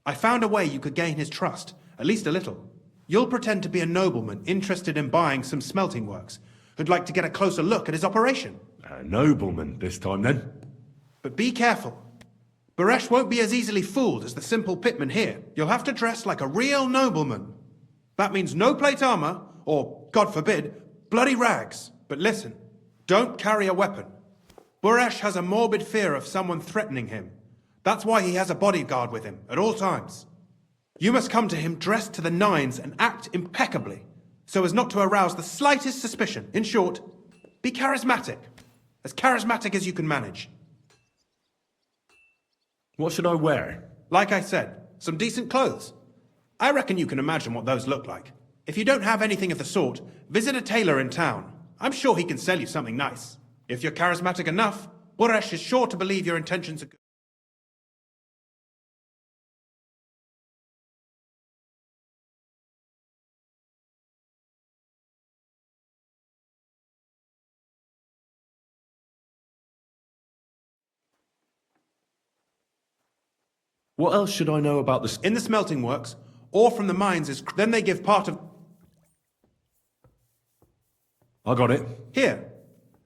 C: I found a way you could gain his trust, at least a little. You'll pretend to be a nobleman interested in buying some smelting works, who'd like to get a closer look at his operation.
F: A nobleman this time, then?
C: But be careful. Buresh won't be as easily fooled as the simple pitman here. You'll have to dress like a real nobleman. That means no plate armor, or, God forbid, bloody rags. But listen, don't carry a weapon. Buresh has a morbid fear of someone threatening him. That's why he has a bodyguard with him at all times. You must come to him dressed to the nines and act impeccably, so as not to arouse the slightest suspicion. In short, be charismatic as you can manage.
F: What should I wear?
C: Like I said, some decent clothes. I reckon you can imagine what those look like. If you don't have anything of the sort, visit a tailor in town. I'm sure he can sell you something nice. If you're charismatic enough, Buresh is sure to believe your intentions are good.
F: What else should I know about the...
C: In the smelting works, ore from the mines is... Then they give part of...
F: I got it.
C: Here.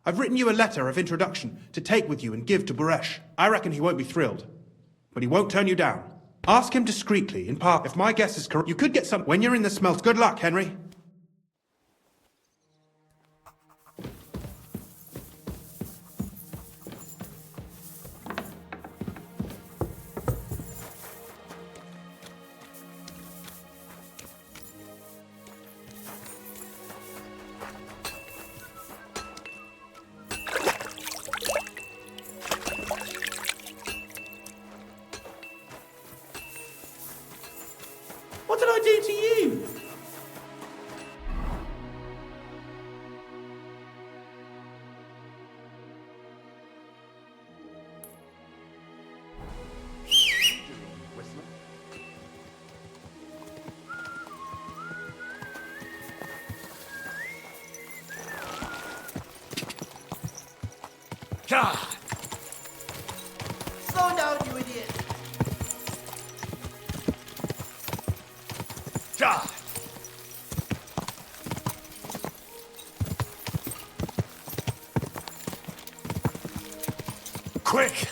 C: I've written you a letter of introduction to take with you and give to Buresh. I reckon he won't be thrilled. But he won't turn you down. Ask him discreetly, in part, if my guess is correct. You could get some... When you're in the smelt... Good luck, Henry.
J: What did I do to you?
K: God! Slow down, you idiot!
L: God! Quick!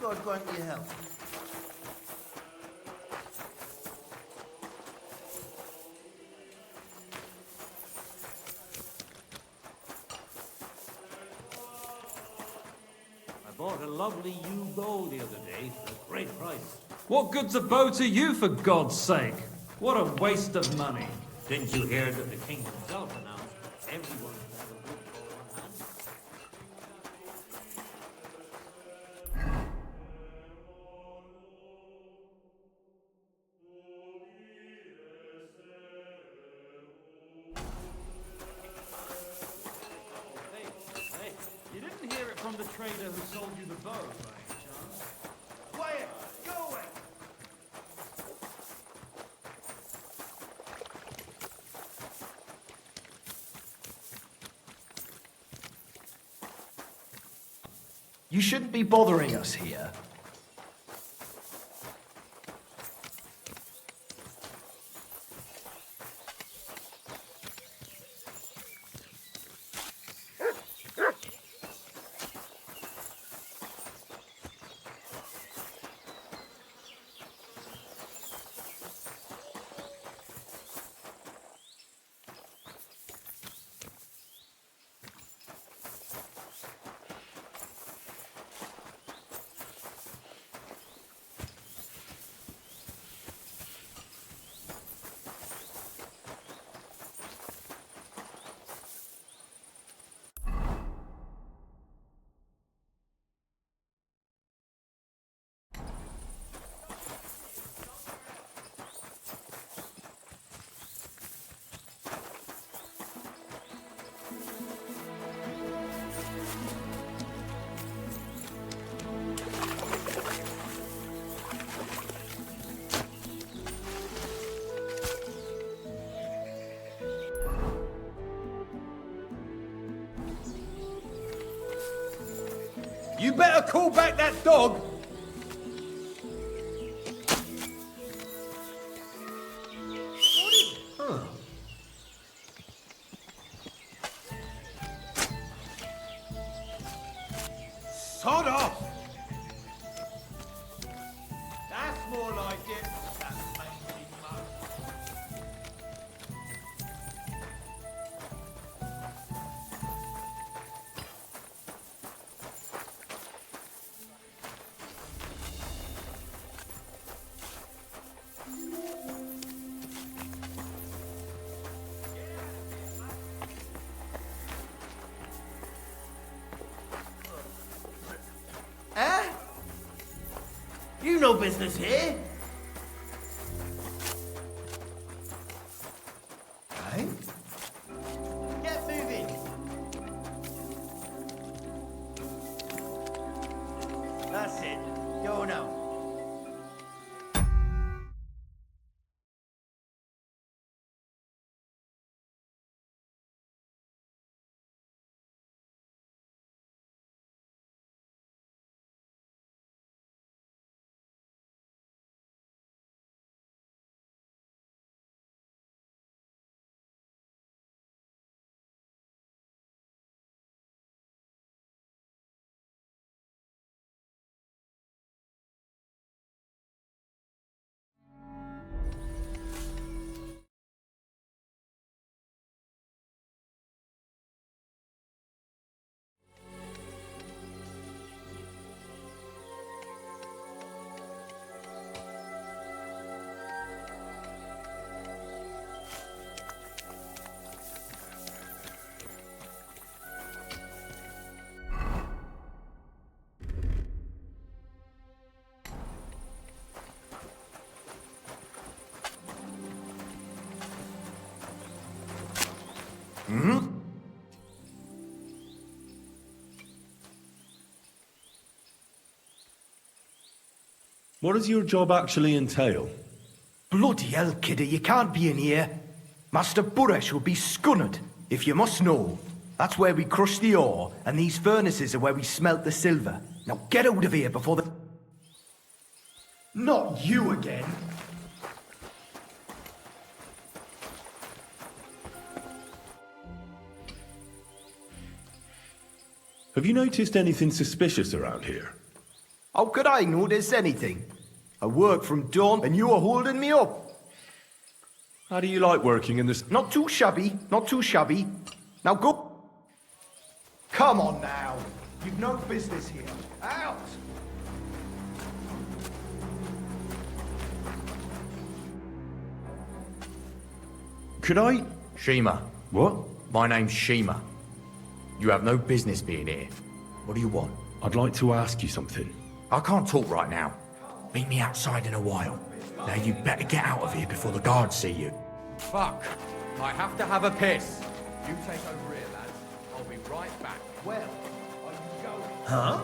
K: God grant you help.
J: I bought a lovely yew bow the other day for a great price.
M: What good's a bow to you, for God's sake? What a waste of money.
J: Didn't you hear that the king himself announced everyone should have a good bow on hand?
M: Hey, you didn't hear it from the trader who sold you the bow, by any chance?
K: Quiet! Go away!
N: You shouldn't be bothering us here.
I: You better call back that dog! Sod off!
G: That's more like it. That mangy mug.
K: Eh? You no business here.
B: Eh?
K: Get moving. That's it. Go now.
F: What does your job actually entail?
N: Bloody hell, kidder, you can't be in here. Master Buresh will be scunnered, if you must know. That's where we crush the ore, and these furnaces are where we smelt the silver. Now get out of here before the... Not you again!
F: Have you noticed anything suspicious around here?
N: How could I notice anything? I work from dawn and you are holding me up.
F: How do you like working in this?
N: Not too shabby, not too shabby. Now go. Come on now. You've no business here. Out!
F: Could I?
O: Shima.
F: What?
O: My name's Shima. You have no business being here. What do you want?
F: I'd like to ask you something.
O: I can't talk right now. Meet me outside in a while. Now you better get out of here before the guards see you. Fuck. I have to have a piss. You take over here, lads. I'll be right back.
N: Well, are you going?
K: Huh?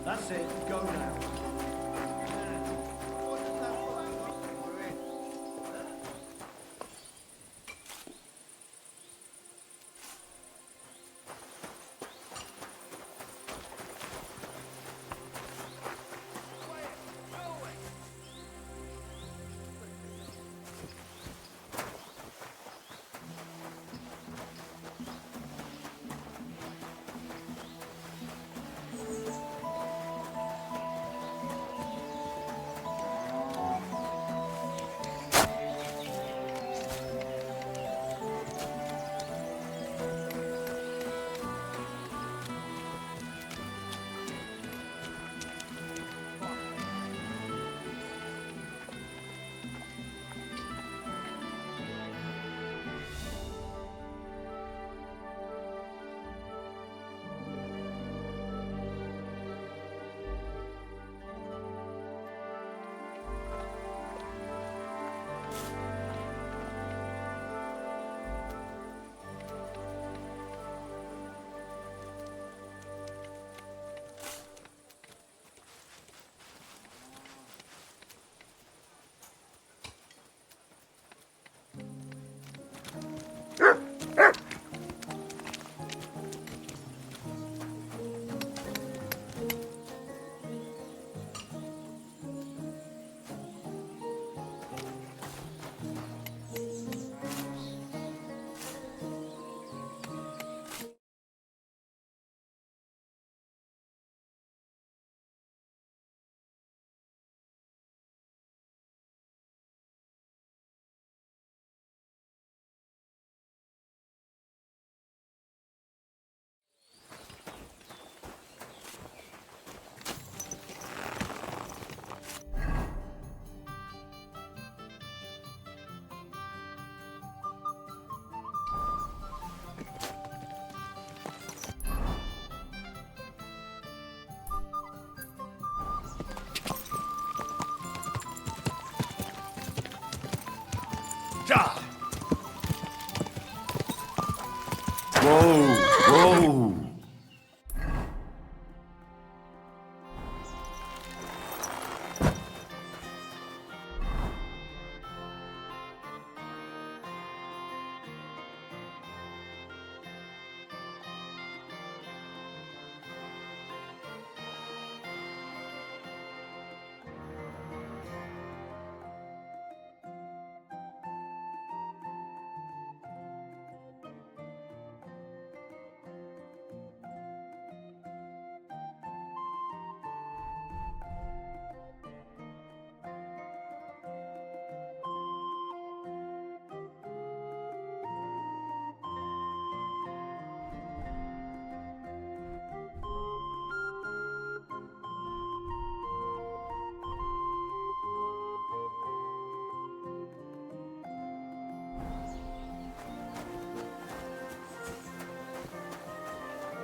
N: That's it. Go now.
F: Whoa! Whoa!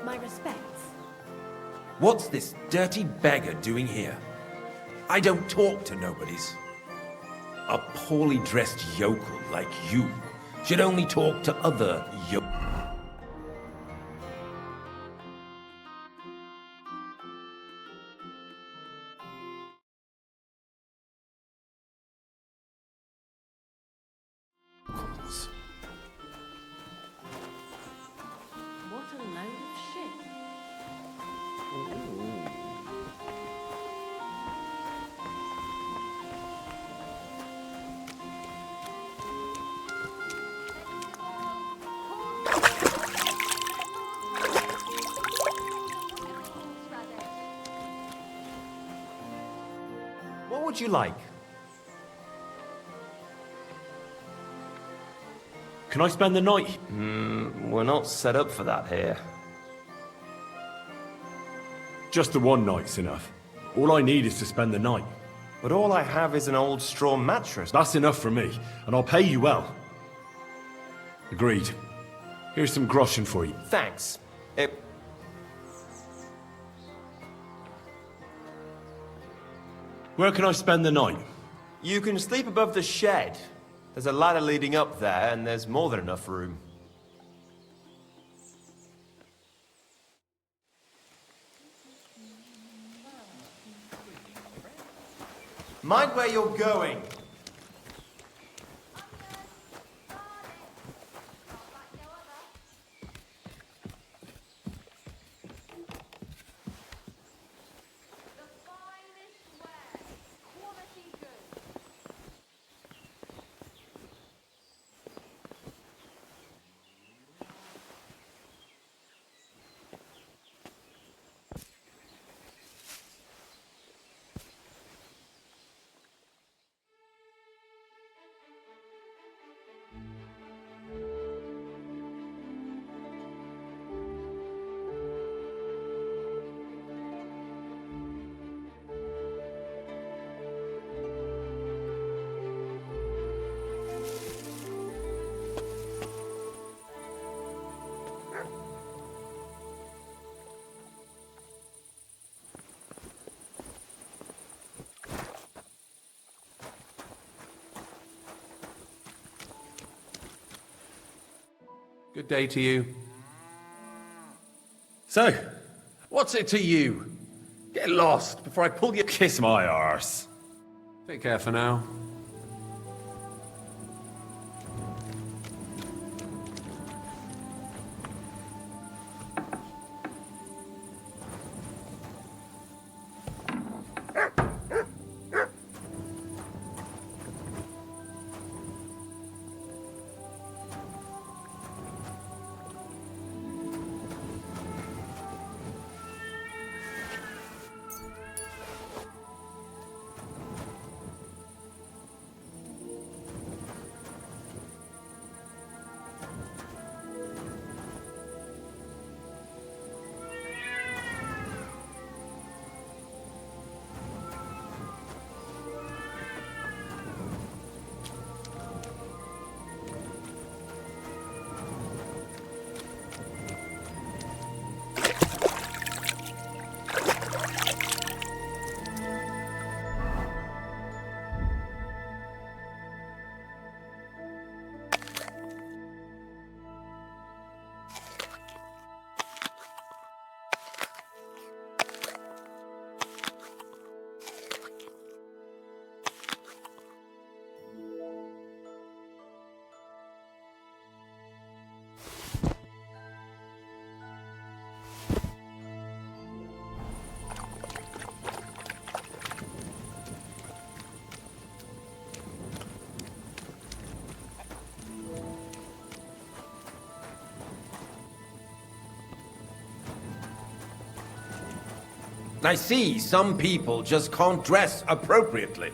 P: My respects.
Q: What's this dirty beggar doing here? I don't talk to nobodies. A poorly dressed yokel like you should only talk to other
H: What would you like?
F: Can I spend the night?
H: We're not set up for that here.
F: Just the one night's enough. All I need is to spend the night.
H: But all I have is an old straw mattress.
F: That's enough for me, and I'll pay you well. Agreed. Here's some groschen for you.
H: Thanks.
F: Where can I spend the night?
H: You can sleep above the shed. There's a ladder leading up there, and there's more than enough room. Mind where you're going.
Q: Good day to you.
F: So,
Q: What's it to you? Get lost before I pull your...
F: kiss my arse.
Q: Take care for now. I see some people just can't dress appropriately.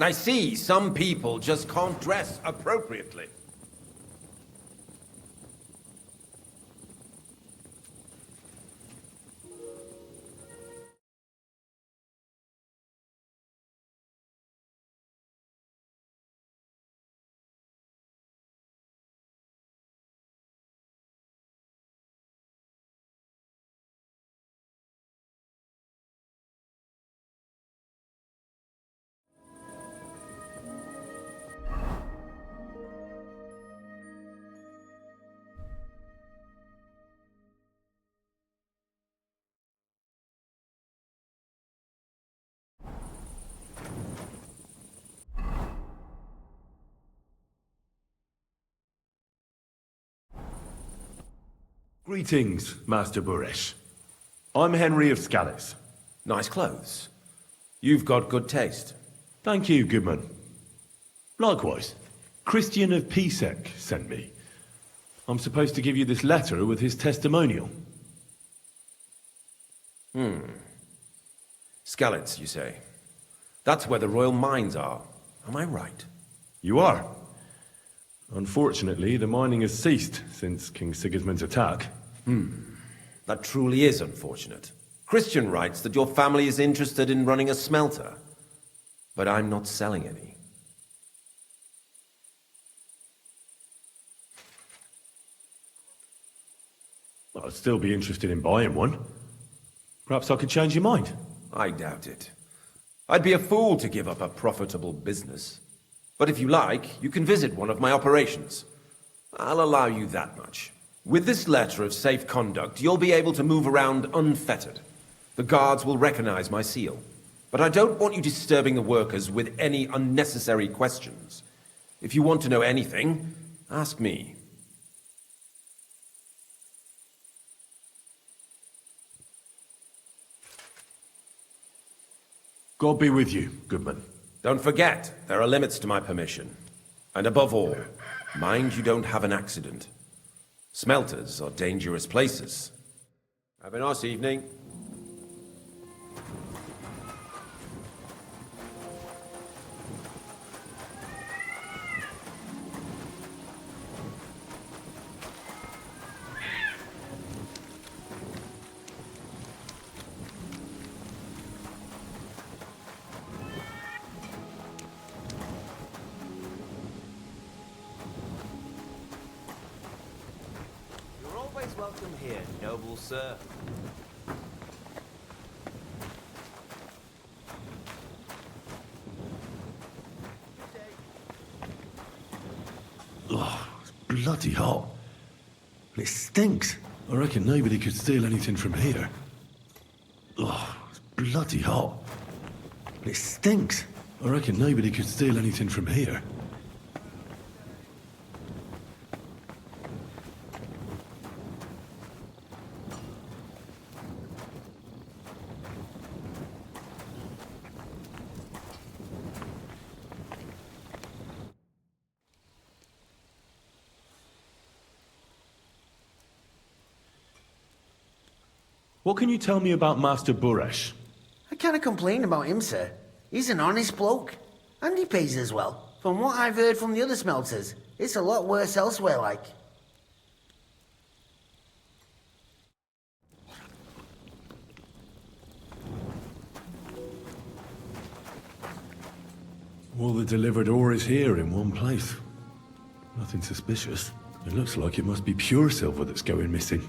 Q: I see some people just can't dress appropriately.
F: Greetings, Master Buresh. I'm Henry of Scallis.
Q: Nice clothes. You've got good taste.
F: Thank you, Goodman. Likewise, Christian of Pisek sent me. I'm supposed to give you this letter with his testimonial.
Q: Skalitz, you say? That's where the royal mines are. Am I right?
F: You are. Unfortunately, the mining has ceased since King Sigismund's attack.
Q: That truly is unfortunate. Christian writes that your family is interested in running a smelter. But I'm not selling any.
F: I'd still be interested in buying one. Perhaps I could change your mind.
Q: I doubt it. I'd be a fool to give up a profitable business. But if you like, you can visit one of my operations. I'll allow you that much. With this letter of safe conduct, you'll be able to move around unfettered. The guards will recognize my seal. But I don't want you disturbing the workers with any unnecessary questions. If you want to know anything, ask me.
F: God be with you, Goodman.
Q: Don't forget, there are limits to my permission. And above all, mind you don't have an accident. Smelters are dangerous places. Have a nice evening.
H: Welcome here, noble sir.
F: Oh, it's bloody hot. And it stinks. I reckon nobody could steal anything from here. Oh, it's bloody hot. And it stinks. I reckon nobody could steal anything from here. What can you tell me about Master Buresh?
K: I can't complain about him, sir. He's an honest bloke. And he pays as well. From what I've heard from the other smelters, it's a lot worse elsewhere, like.
F: All the delivered ore is here in one place. Nothing suspicious. It looks like it must be pure silver that's going missing.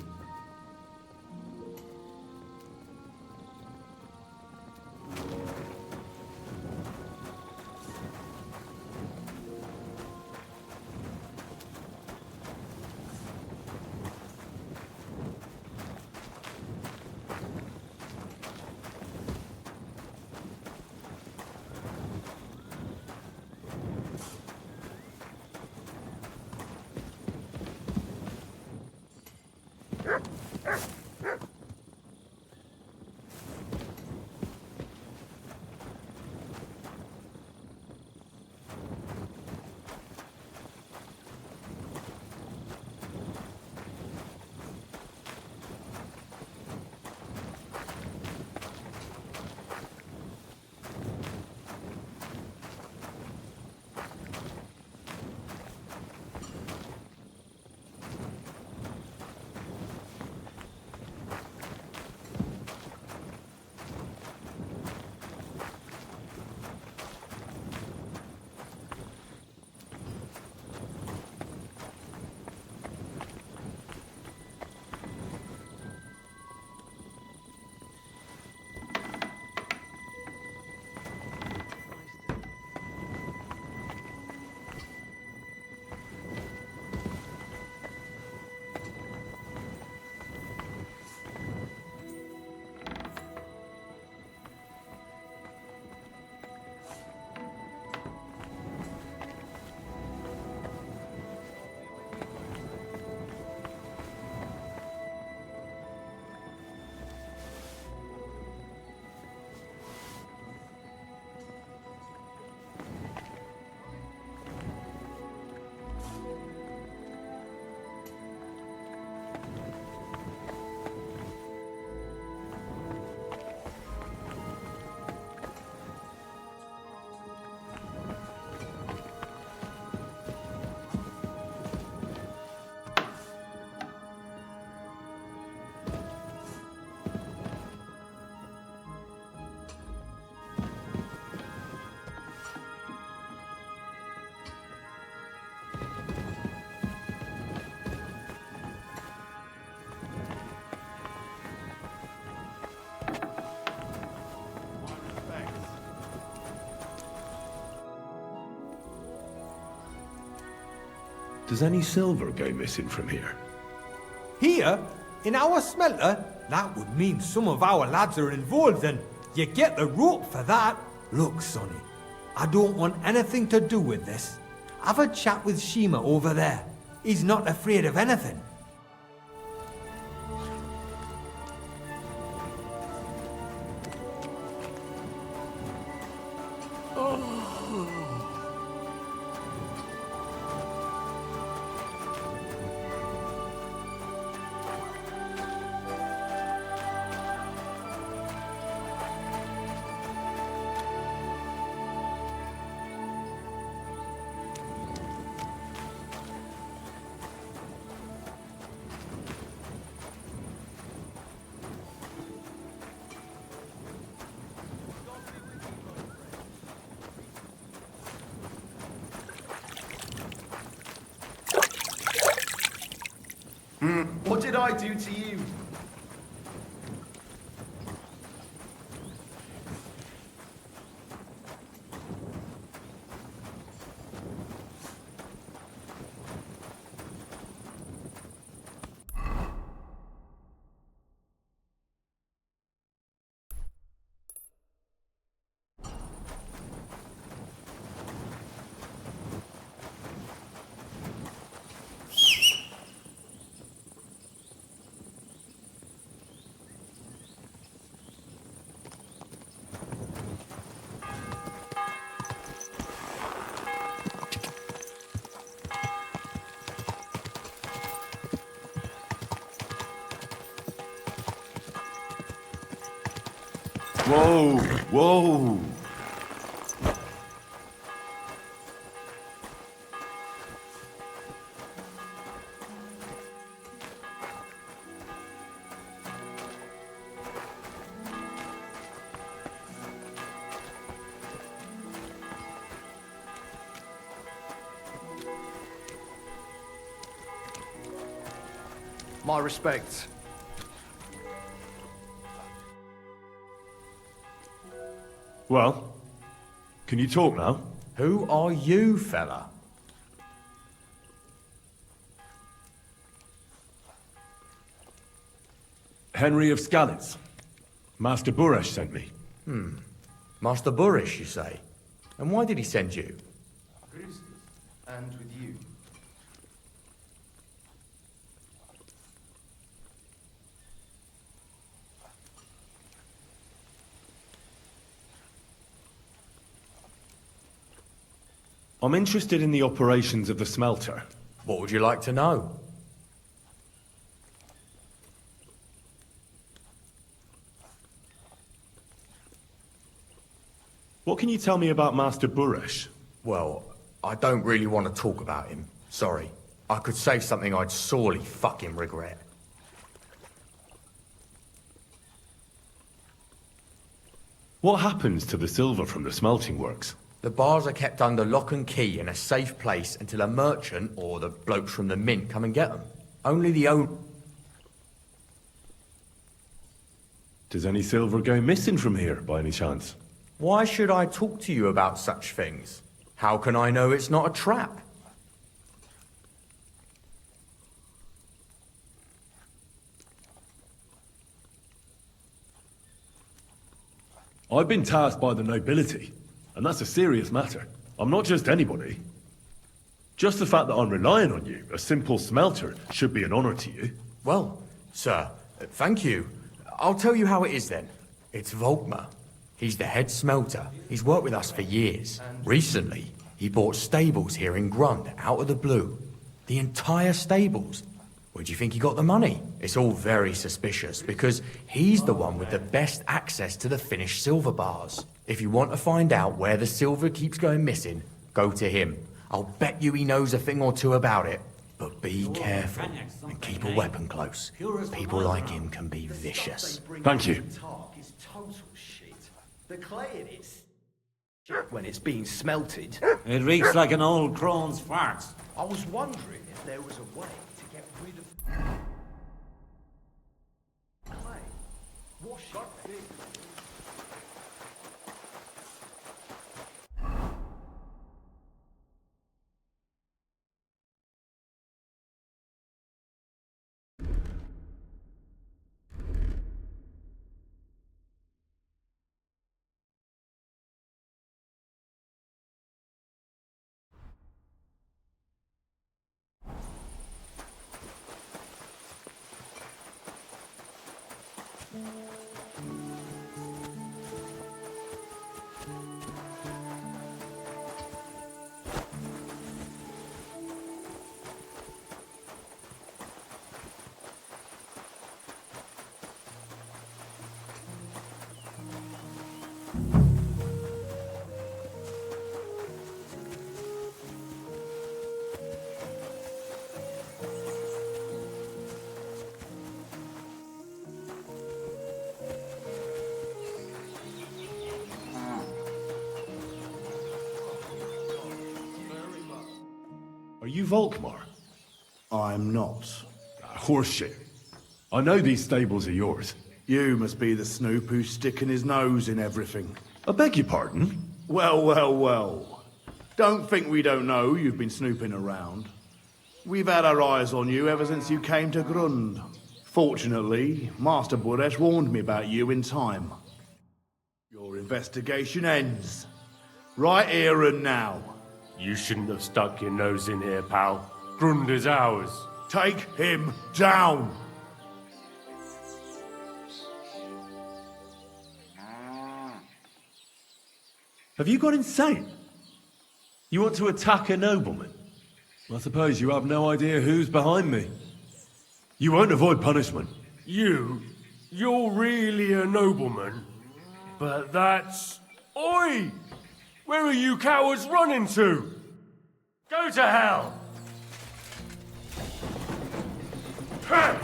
F: Does any silver go missing from here?
G: Here, in our smelter, that would mean some of our lads are involved, and you get the rope for that. Look, Sonny, I don't want anything to do with this. Have a chat with Shima over there. He's not afraid of anything.
O: What did I do to you?
F: Whoa, whoa.
N: My respects.
F: Well, can you talk now?
O: Who are you, fella?
F: Henry of Skalitz. Master Buresh sent me.
O: Master Burish, you say? And why did he send you?
N: And with you.
F: I'm interested in the operations of the smelter.
O: What would you like to know?
F: What can you tell me about Master Buresh?
O: Well, I don't really want to talk about him. Sorry. I could say something I'd sorely fucking regret.
F: What happens to the silver from the smelting works?
O: The bars are kept under lock and key in a safe place until a merchant or the blokes from the mint come and get them. Only the own...
F: Does any silver go missing from here, by any chance?
O: Why should I talk to you about such things? How can I know it's not a trap?
F: I've been tasked by the nobility, and that's a serious matter. I'm not just anybody. Just the fact that I'm relying on you, a simple smelter, should be an honor to you.
O: Well, sir, thank you. I'll tell you how it is then. It's Volkmar. He's the head smelter. He's worked with us for years. Recently, he bought stables here in Grund, out of the blue. The entire stables. Where do you think he got the money? It's all very suspicious, because he's the one with the best access to the finished silver bars. If you want to find out where the silver keeps going missing, go to him. I'll bet you he knows a thing or two about it. But be careful, and keep a weapon close. People like him can be vicious.
F: Thank you.
N: The clay it is. When it's being smelted.
J: It reeks like an old crone's farts.
N: I was wondering if there was a way to get rid of clay. Wash it.
F: you Volkmar?
I: I'm not.
F: Horseshit. I know these stables are yours.
I: You must be the snoop who's sticking his nose in everything.
F: I beg your pardon?
I: Well, well, well. Don't think we don't know you've been snooping around. We've had our eyes on you ever since you came to Grund. Fortunately, Master Buresh warned me about you in time. Your investigation ends. Right here and now.
L: You shouldn't have stuck your nose in here, pal. Grund is ours.
I: Take him down!
F: Have you gone insane? You want to attack a nobleman? I suppose you have no idea who's behind me. You won't avoid punishment.
L: You're really a nobleman? But that's... Oi! Where are you cowards running to? Go to hell! Ha!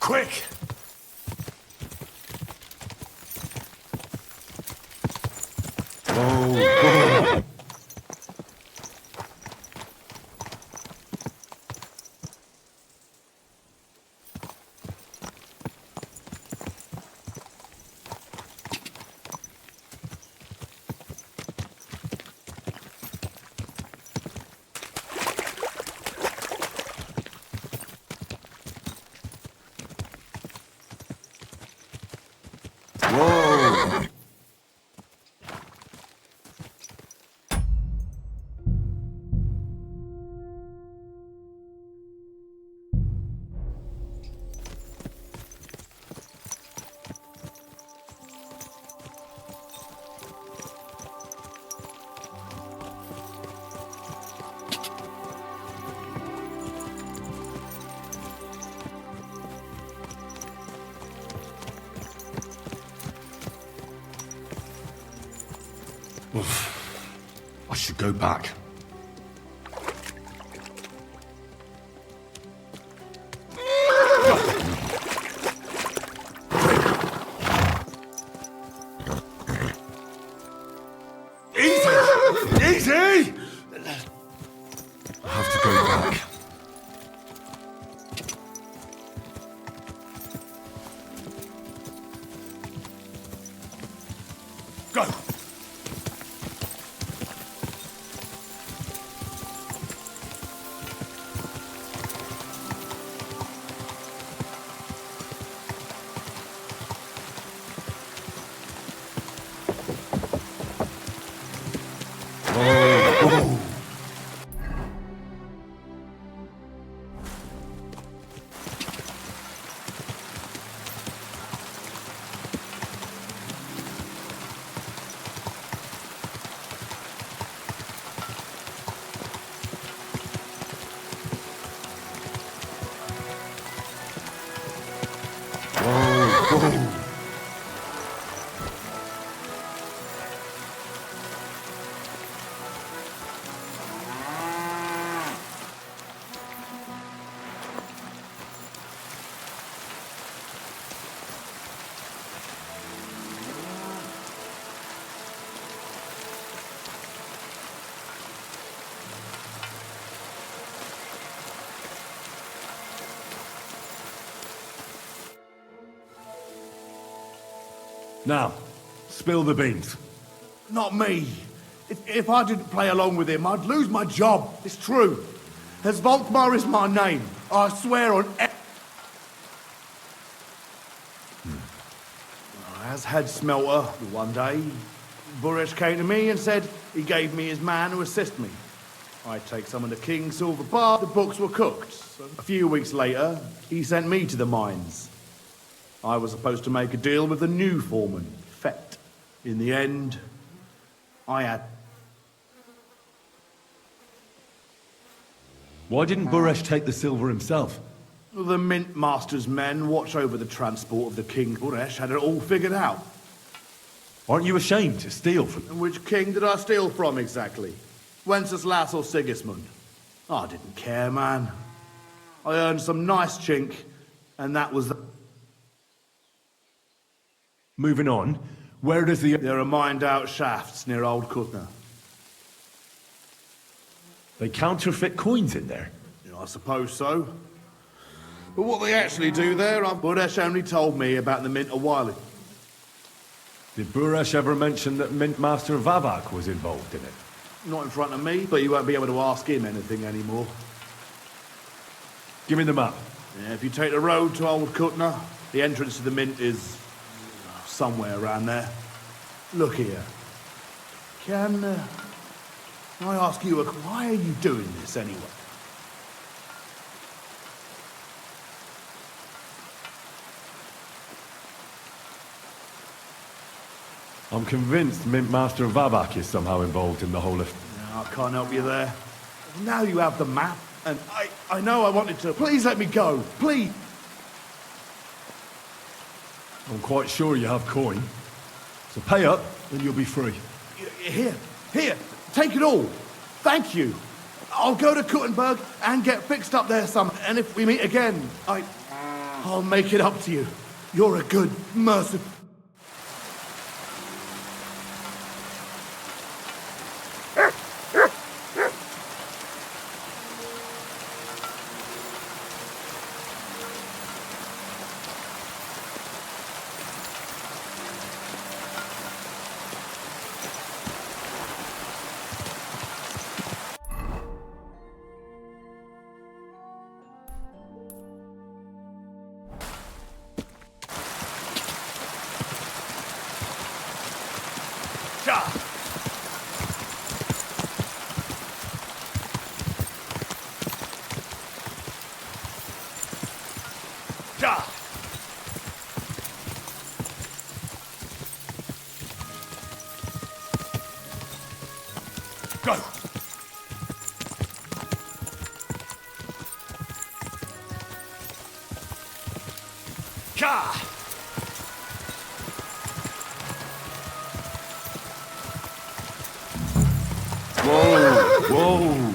F: Quick! Oh,
Q: Whoa!
F: I should go back. Easy! Easy! I have to go back. Go! Now, spill the beans.
I: Not me. If I didn't play along with him, I'd lose my job. It's true. As Volkmar is my name, I swear on... As head smelter, one day, Buresh came to me and said he gave me his man to assist me. I'd take some of the king's silver bar, the books were cooked. So a few weeks later, he sent me to the mines. I was supposed to make a deal with the new foreman, Fett. In the end, I had...
F: Why didn't Buresh take the silver himself?
I: The Mint Master's men watch over the transport of the king. Buresh had it all figured out.
F: Aren't you ashamed to steal from...
I: And which king did I steal from, exactly? Wenceslas or Sigismund? I didn't care, man. I earned some nice chink, and that was the...
F: Moving on, where does the...
I: There are mined-out shafts near Old Kutna.
F: They counterfeit coins in there?
I: Yeah, I suppose so. But what they actually do there, Buresh only told me about the mint a while ago.
F: Did Buresh ever mention that Mint Master Vavak was involved in it?
I: Not in front of me, but you won't be able to ask him anything anymore.
F: Give me the map.
I: Yeah, if you take the road to Old Kutna, the entrance to the mint is... somewhere around there. Look here. Can I ask you, why are you doing this anyway?
F: I'm convinced Mint Master Vavak is somehow involved in the whole of...
I: No, I can't help you there. Now you have the map, and I know I wanted to. Please let me go, please.
F: I'm quite sure you have coin. So pay up, and you'll be free.
I: Here, take it all. Thank you. I'll go to Kuttenberg and get fixed up there some. And if we meet again, I'll make it up to you. You're a good, merciful... Go! Ka!
F: Whoa! Whoa!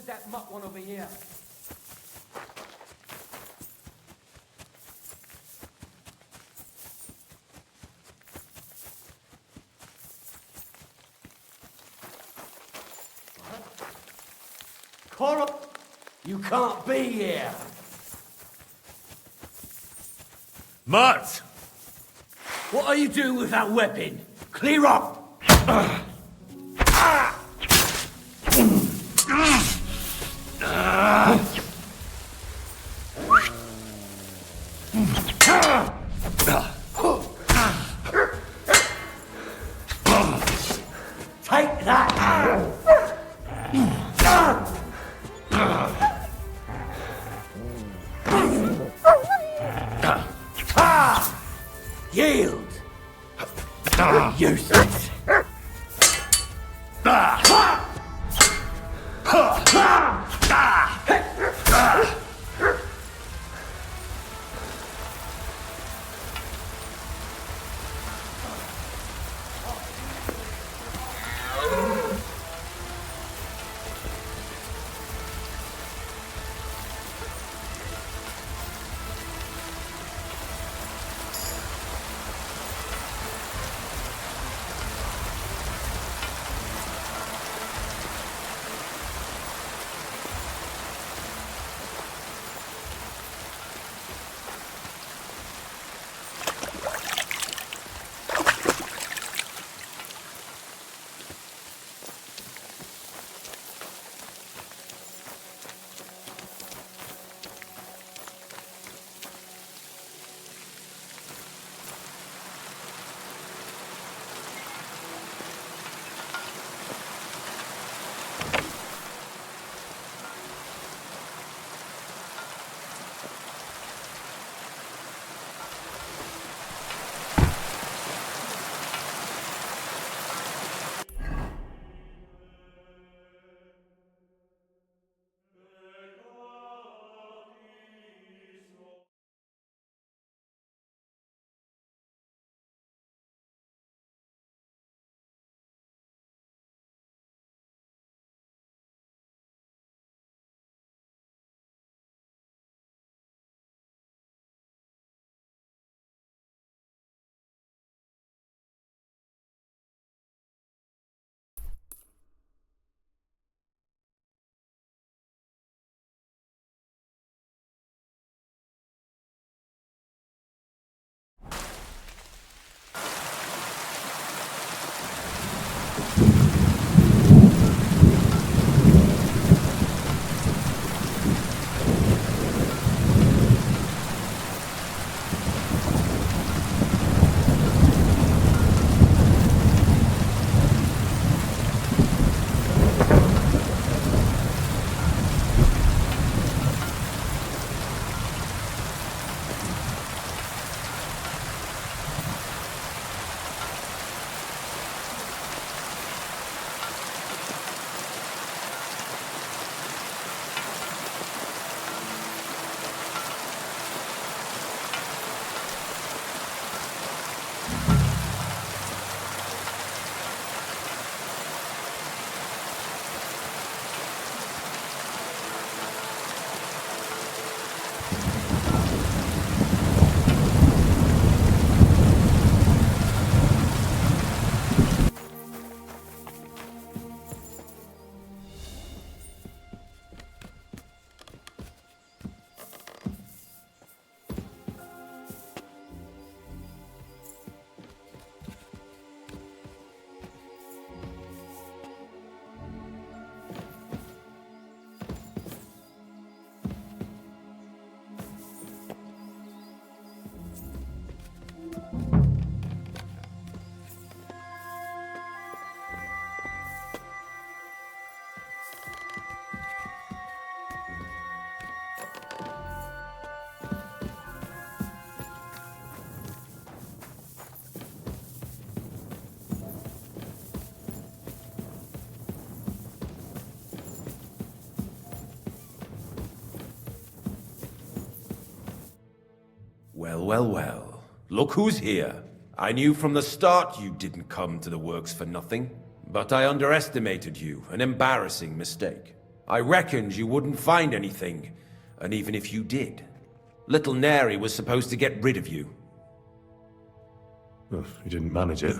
G: that muck one over here.
I: Coral, you can't be here.
L: Mutt!
I: What are you doing with that weapon? Clear up! Take that! Yield! Useless!
Q: Well, well, well. Look who's here. I knew from the start you didn't come to the works for nothing. But I underestimated you, an embarrassing mistake. I reckoned you wouldn't find anything, and even if you did, little Neri was supposed to get rid of you.
F: Well, you didn't manage it.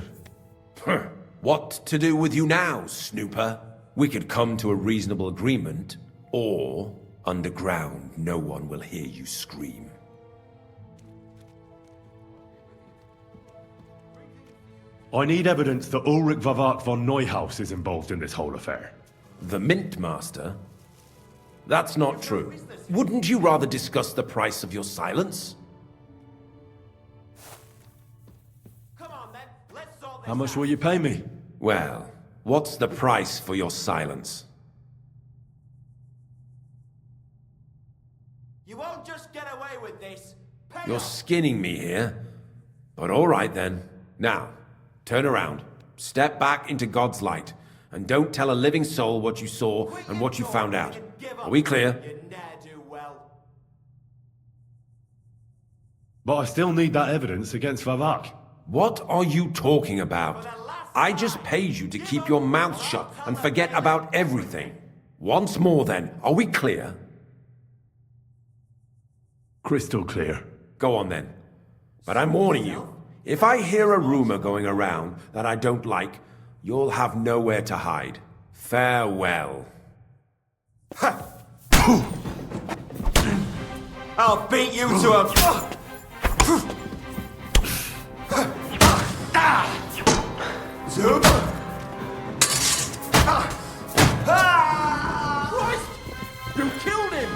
Q: What to do with you now, snooper? We could come to a reasonable agreement, or underground no one will hear you scream.
F: I need evidence that Ulrich Vavak von Neuhaus is involved in this whole affair.
Q: The Mint Master? That's not true. Wouldn't you rather discuss the price of your silence?
F: How much will you pay me?
Q: Well, what's the price for your silence?
K: You won't just get away with this.
Q: You're skinning me here. But all right then. Now, turn around. Step back into God's light. And don't tell a living soul what you saw and what you found out. Are we clear?
F: But I still need that evidence against Vavak.
Q: What are you talking about? I just paid you to keep your mouth shut and forget about everything. Once more then, are we clear?
F: Crystal clear.
Q: Go on then. But I'm warning you, if I hear a rumor going around that I don't like, you'll have nowhere to hide. Farewell.
H: I'll beat you to a...
I: Christ! You killed him!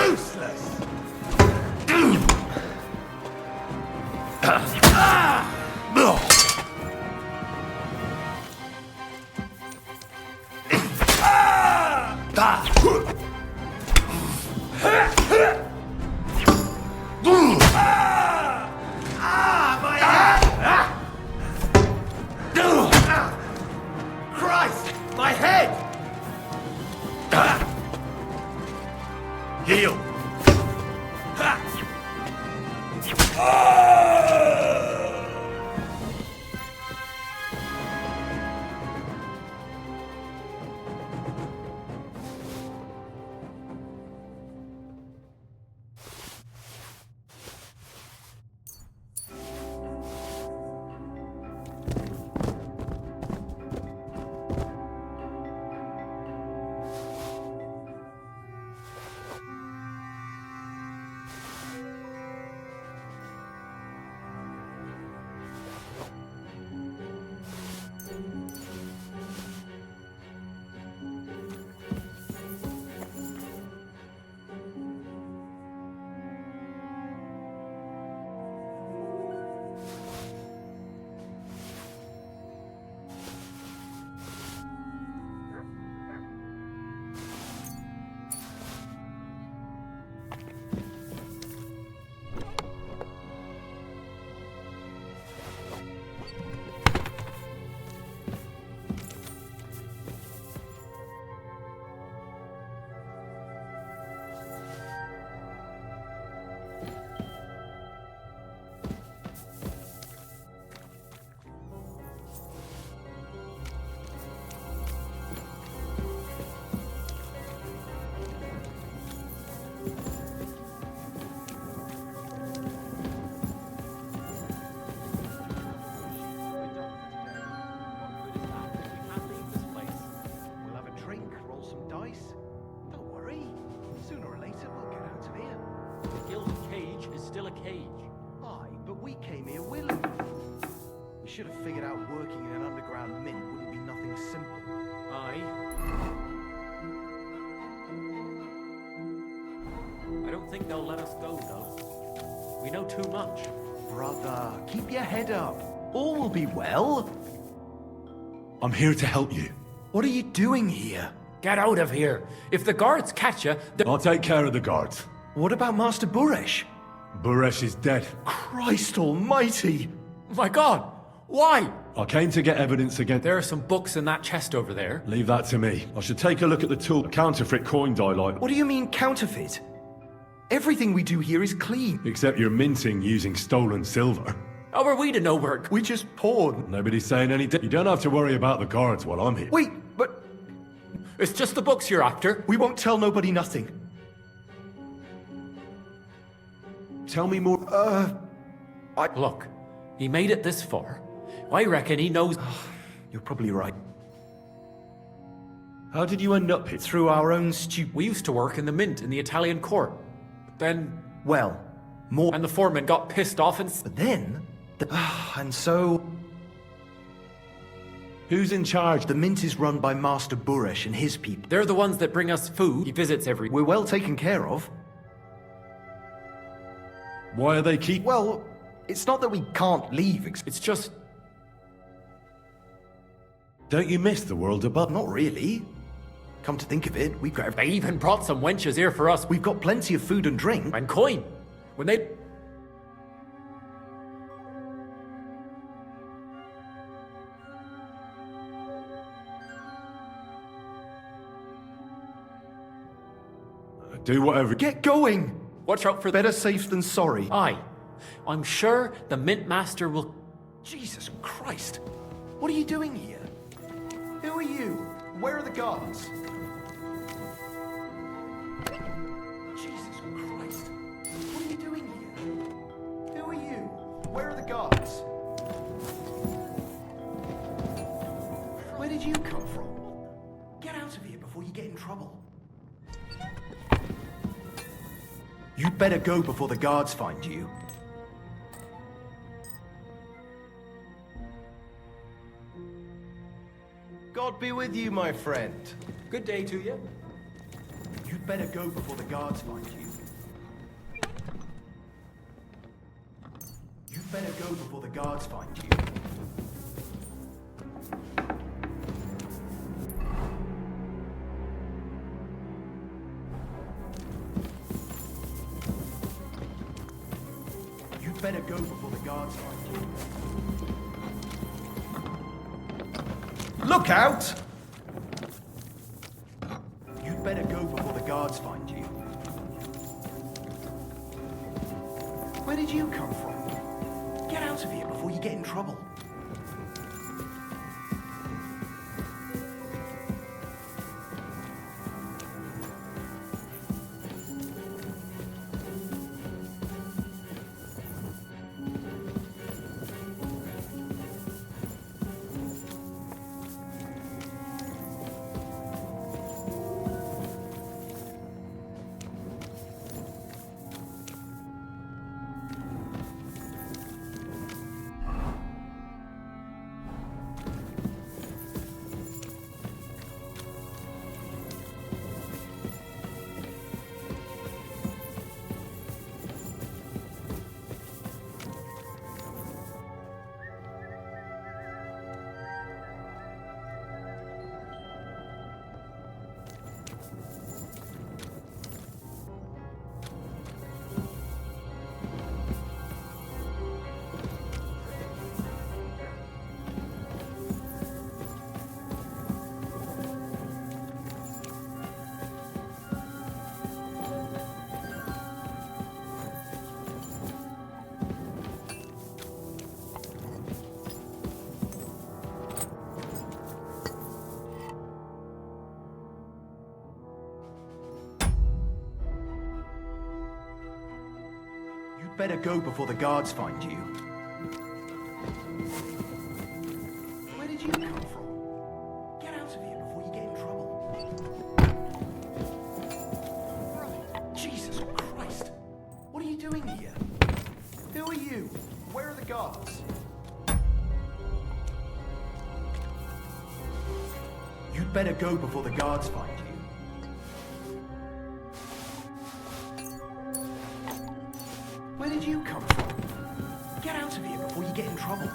B: Useless!
I: Christ! My head!
B: Heal!
N: Should have figured out working in an underground mint wouldn't be nothing simple.
E: Aye.
J: I don't think they'll let us go, though. We know too much.
N: Brother, keep your head up. All will be well.
F: I'm here to help you.
N: What are you doing here?
E: Get out of here. If the guards catch you,
F: I'll take care of the guards.
N: What about Master Buresh?
F: Buresh is dead.
N: Christ almighty!
E: My God! Why?
F: I came to get evidence against...
E: There are some books in that chest over there.
F: Leave that to me. I should take a look at the tool. Counterfeit coin die like...
N: What do you mean counterfeit? Everything we do here is clean.
F: Except you're minting using stolen silver.
E: How are we to know where...
N: We just poured.
F: Nobody's saying anything. You don't have to worry about the guards while I'm here.
N: Wait, but...
E: It's just the books you're after.
N: We won't tell nobody nothing.
F: Tell me more.
E: Look, he made it this far. I reckon he knows...
N: You're probably right.
F: How did you end up here?
N: Through our own
E: We used to work in the mint in the Italian court. But then...
N: Well, more...
E: And the foreman got pissed off and...
N: But then... and so...
F: Who's in charge?
N: The mint is run by Master Buresh and his people.
E: They're the ones that bring us food. He visits every...
N: We're well taken care of.
F: Why are they keep...
N: Well, it's not that we can't leave.
E: It's just...
F: Don't you miss the world above?
N: Not really. Come to think of it, we've got...
E: They even brought some wenches here for us.
N: We've got plenty of food and drink.
E: And coin. When they...
F: Do whatever...
N: Get going!
E: Watch out for...
N: Better safe than sorry.
E: Aye. I'm sure the mint master will...
N: Jesus Christ! What are you doing here? Who are you? Where are the guards? Jesus Christ! What are you doing here? Who are you? Where are the guards? Where did you come from? Get out of here before you get in trouble. You'd better go before the guards find you. God be with you, my friend.
E: Good day to you.
N: You'd better go before the guards find you. You'd better go before the guards find you. You'd better go before the guards find you. Look out! You'd better go before the guards find you. Where did you come from? Get out of here before you get in trouble. Better go before the guards find you. Where did you come from? Get out of here before you get in trouble. Right. Jesus Christ! What are you doing here? Who are you? Where are the guards? You'd better go before the guards find you. Where did you come from? Get out of here before you get in trouble.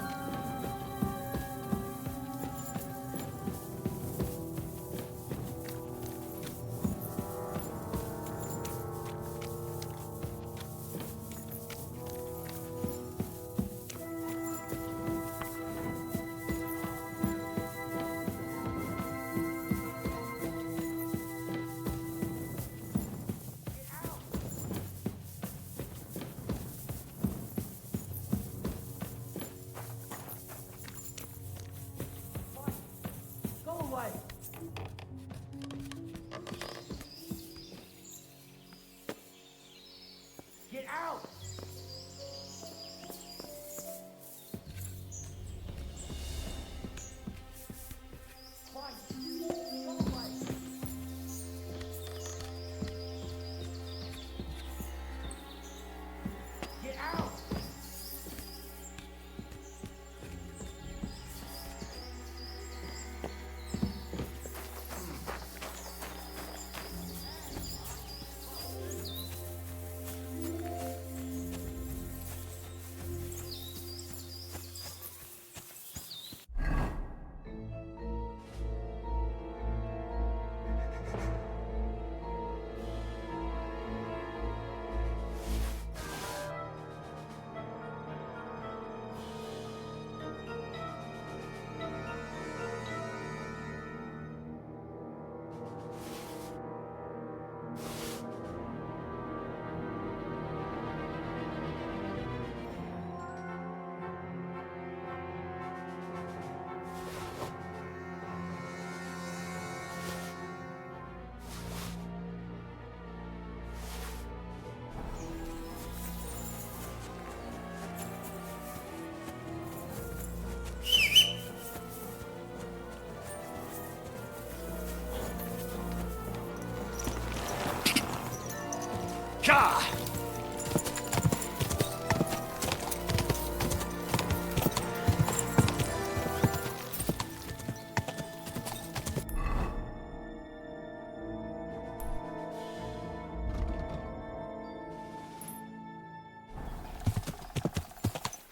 L: Ka!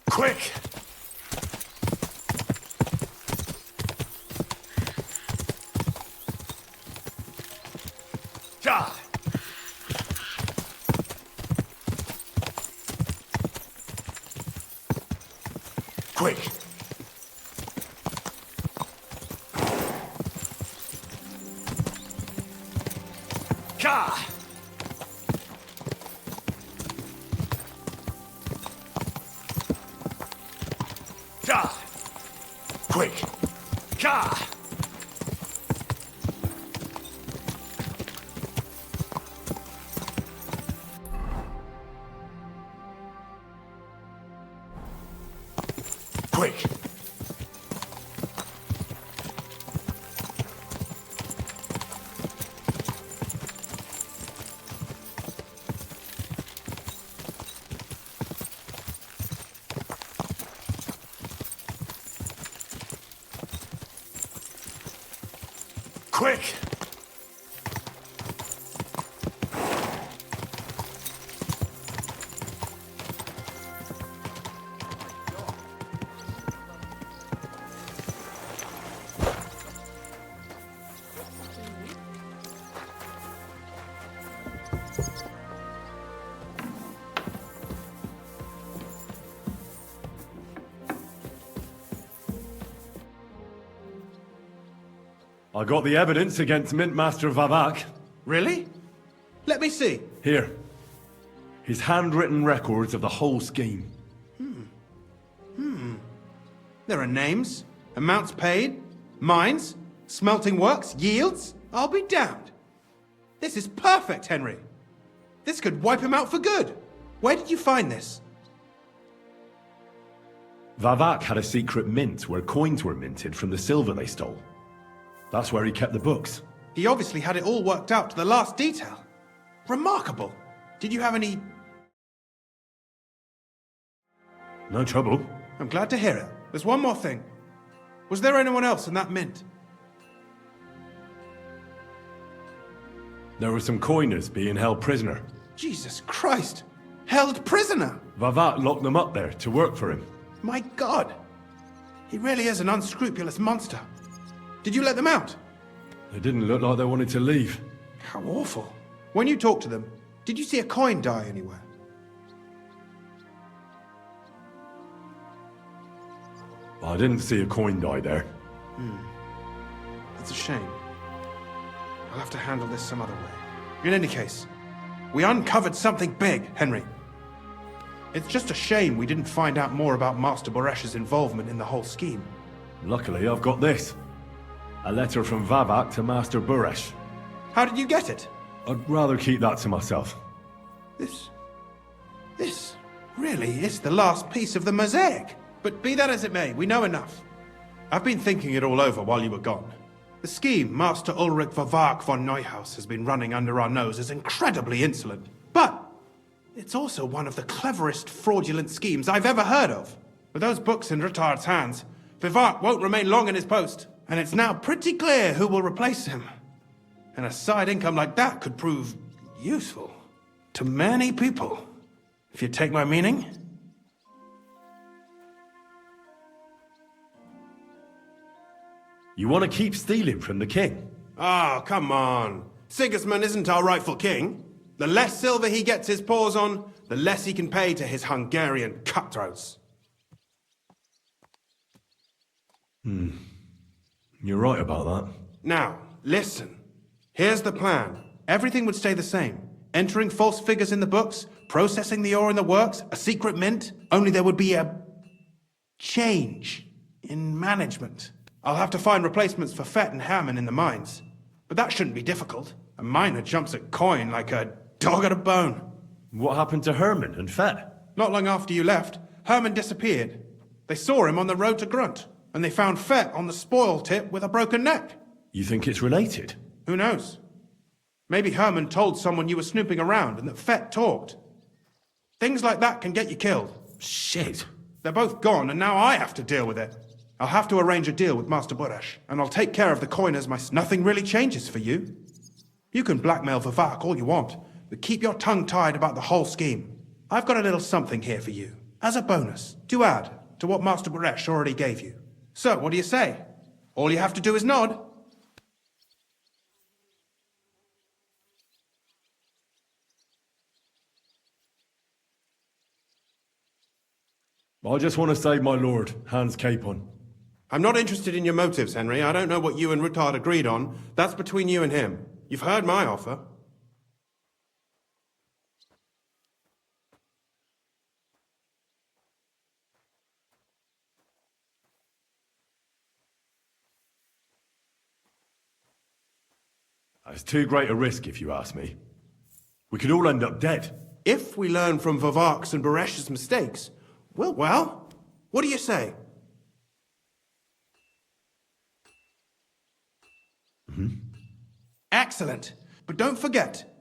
L: Quick! Ja! Quick! Ka! Ja! Quick! Ka! Quick! Quick!
F: I got the evidence against Mintmaster Vavak.
C: Really? Let me see.
F: Here. His handwritten records of the whole scheme.
C: There are names, amounts paid, mines, smelting works, yields. I'll be damned. This is perfect, Henry. This could wipe him out for good. Where did you find this?
F: Vavak had a secret mint where coins were minted from the silver they stole. That's where he kept the books.
C: He obviously had it all worked out to the last detail. Remarkable. Did you have any...
F: No trouble.
C: I'm glad to hear it. There's one more thing. Was there anyone else in that mint?
F: There were some coiners being held prisoner.
C: Jesus Christ! Held prisoner!
F: Vavak locked them up there to work for him.
C: My God! He really is an unscrupulous monster. Did you let them out?
F: They didn't look like they wanted to leave.
C: How awful. When you talked to them, did you see a coin die anywhere?
F: I didn't see a coin die there.
C: That's a shame. I'll have to handle this some other way. In any case, we uncovered something big, Henry. It's just a shame we didn't find out more about Master Boresh's involvement in the whole scheme.
F: Luckily, I've got this. A letter from Vavak to Master Boresh.
C: How did you get it?
F: I'd rather keep that to myself.
C: This really is the last piece of the mosaic. But be that as it may, we know enough. I've been thinking it all over while you were gone. The scheme Master Ulrich Vavak von Neuhaus has been running under our nose is incredibly insolent. But it's also one of the cleverest fraudulent schemes I've ever heard of. With those books in Retard's hands, Vavak won't remain long in his post. And it's now pretty clear who will replace him. And a side income like that could prove useful to many people, if you take my meaning.
F: You want to keep stealing from the king?
C: Oh, come on. Sigismund isn't our rightful king. The less silver he gets his paws on, the less he can pay to his Hungarian cutthroats.
F: You're right about that.
C: Now, listen. Here's the plan. Everything would stay the same. Entering false figures in the books, processing the ore in the works, a secret mint, only there would be a change in management. I'll have to find replacements for Fett and Hammond in the mines. But that shouldn't be difficult. A miner jumps at coin like a dog at a bone.
F: What happened to Herman and Fett?
C: Not long after you left, Herman disappeared. They saw him on the road to Grunt, and they found Fett on the spoil tip with a broken neck.
F: You think it's related?
C: Who knows? Maybe Herman told someone you were snooping around and that Fett talked. Things like that can get you killed.
F: Shit.
C: They're both gone, and now I have to deal with it. I'll have to arrange a deal with Master Buresh, and I'll take care of the coiners myself. Nothing really changes for you. You can blackmail Vivak all you want, but keep your tongue tied about the whole scheme. I've got a little something here for you, as a bonus, to add to what Master Buresh already gave you. So, what do you say? All you have to do is nod.
F: I just want to save my lord, Hans Capon.
C: I'm not interested in your motives, Henry. I don't know what you and Ruttard agreed on. That's between you and him. You've heard my offer.
F: It's too great a risk, if you ask me. We could all end up dead.
C: If we learn from Vivak's and Buresh's mistakes, well, what do you say? Excellent. But don't forget,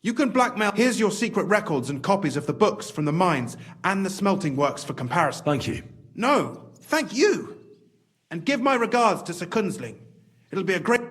C: you can blackmail. Here's your secret records and copies of the books from the mines and the smelting works for comparison.
F: Thank you.
C: No, thank you. And give my regards to Sir Kunzling. It'll be a great...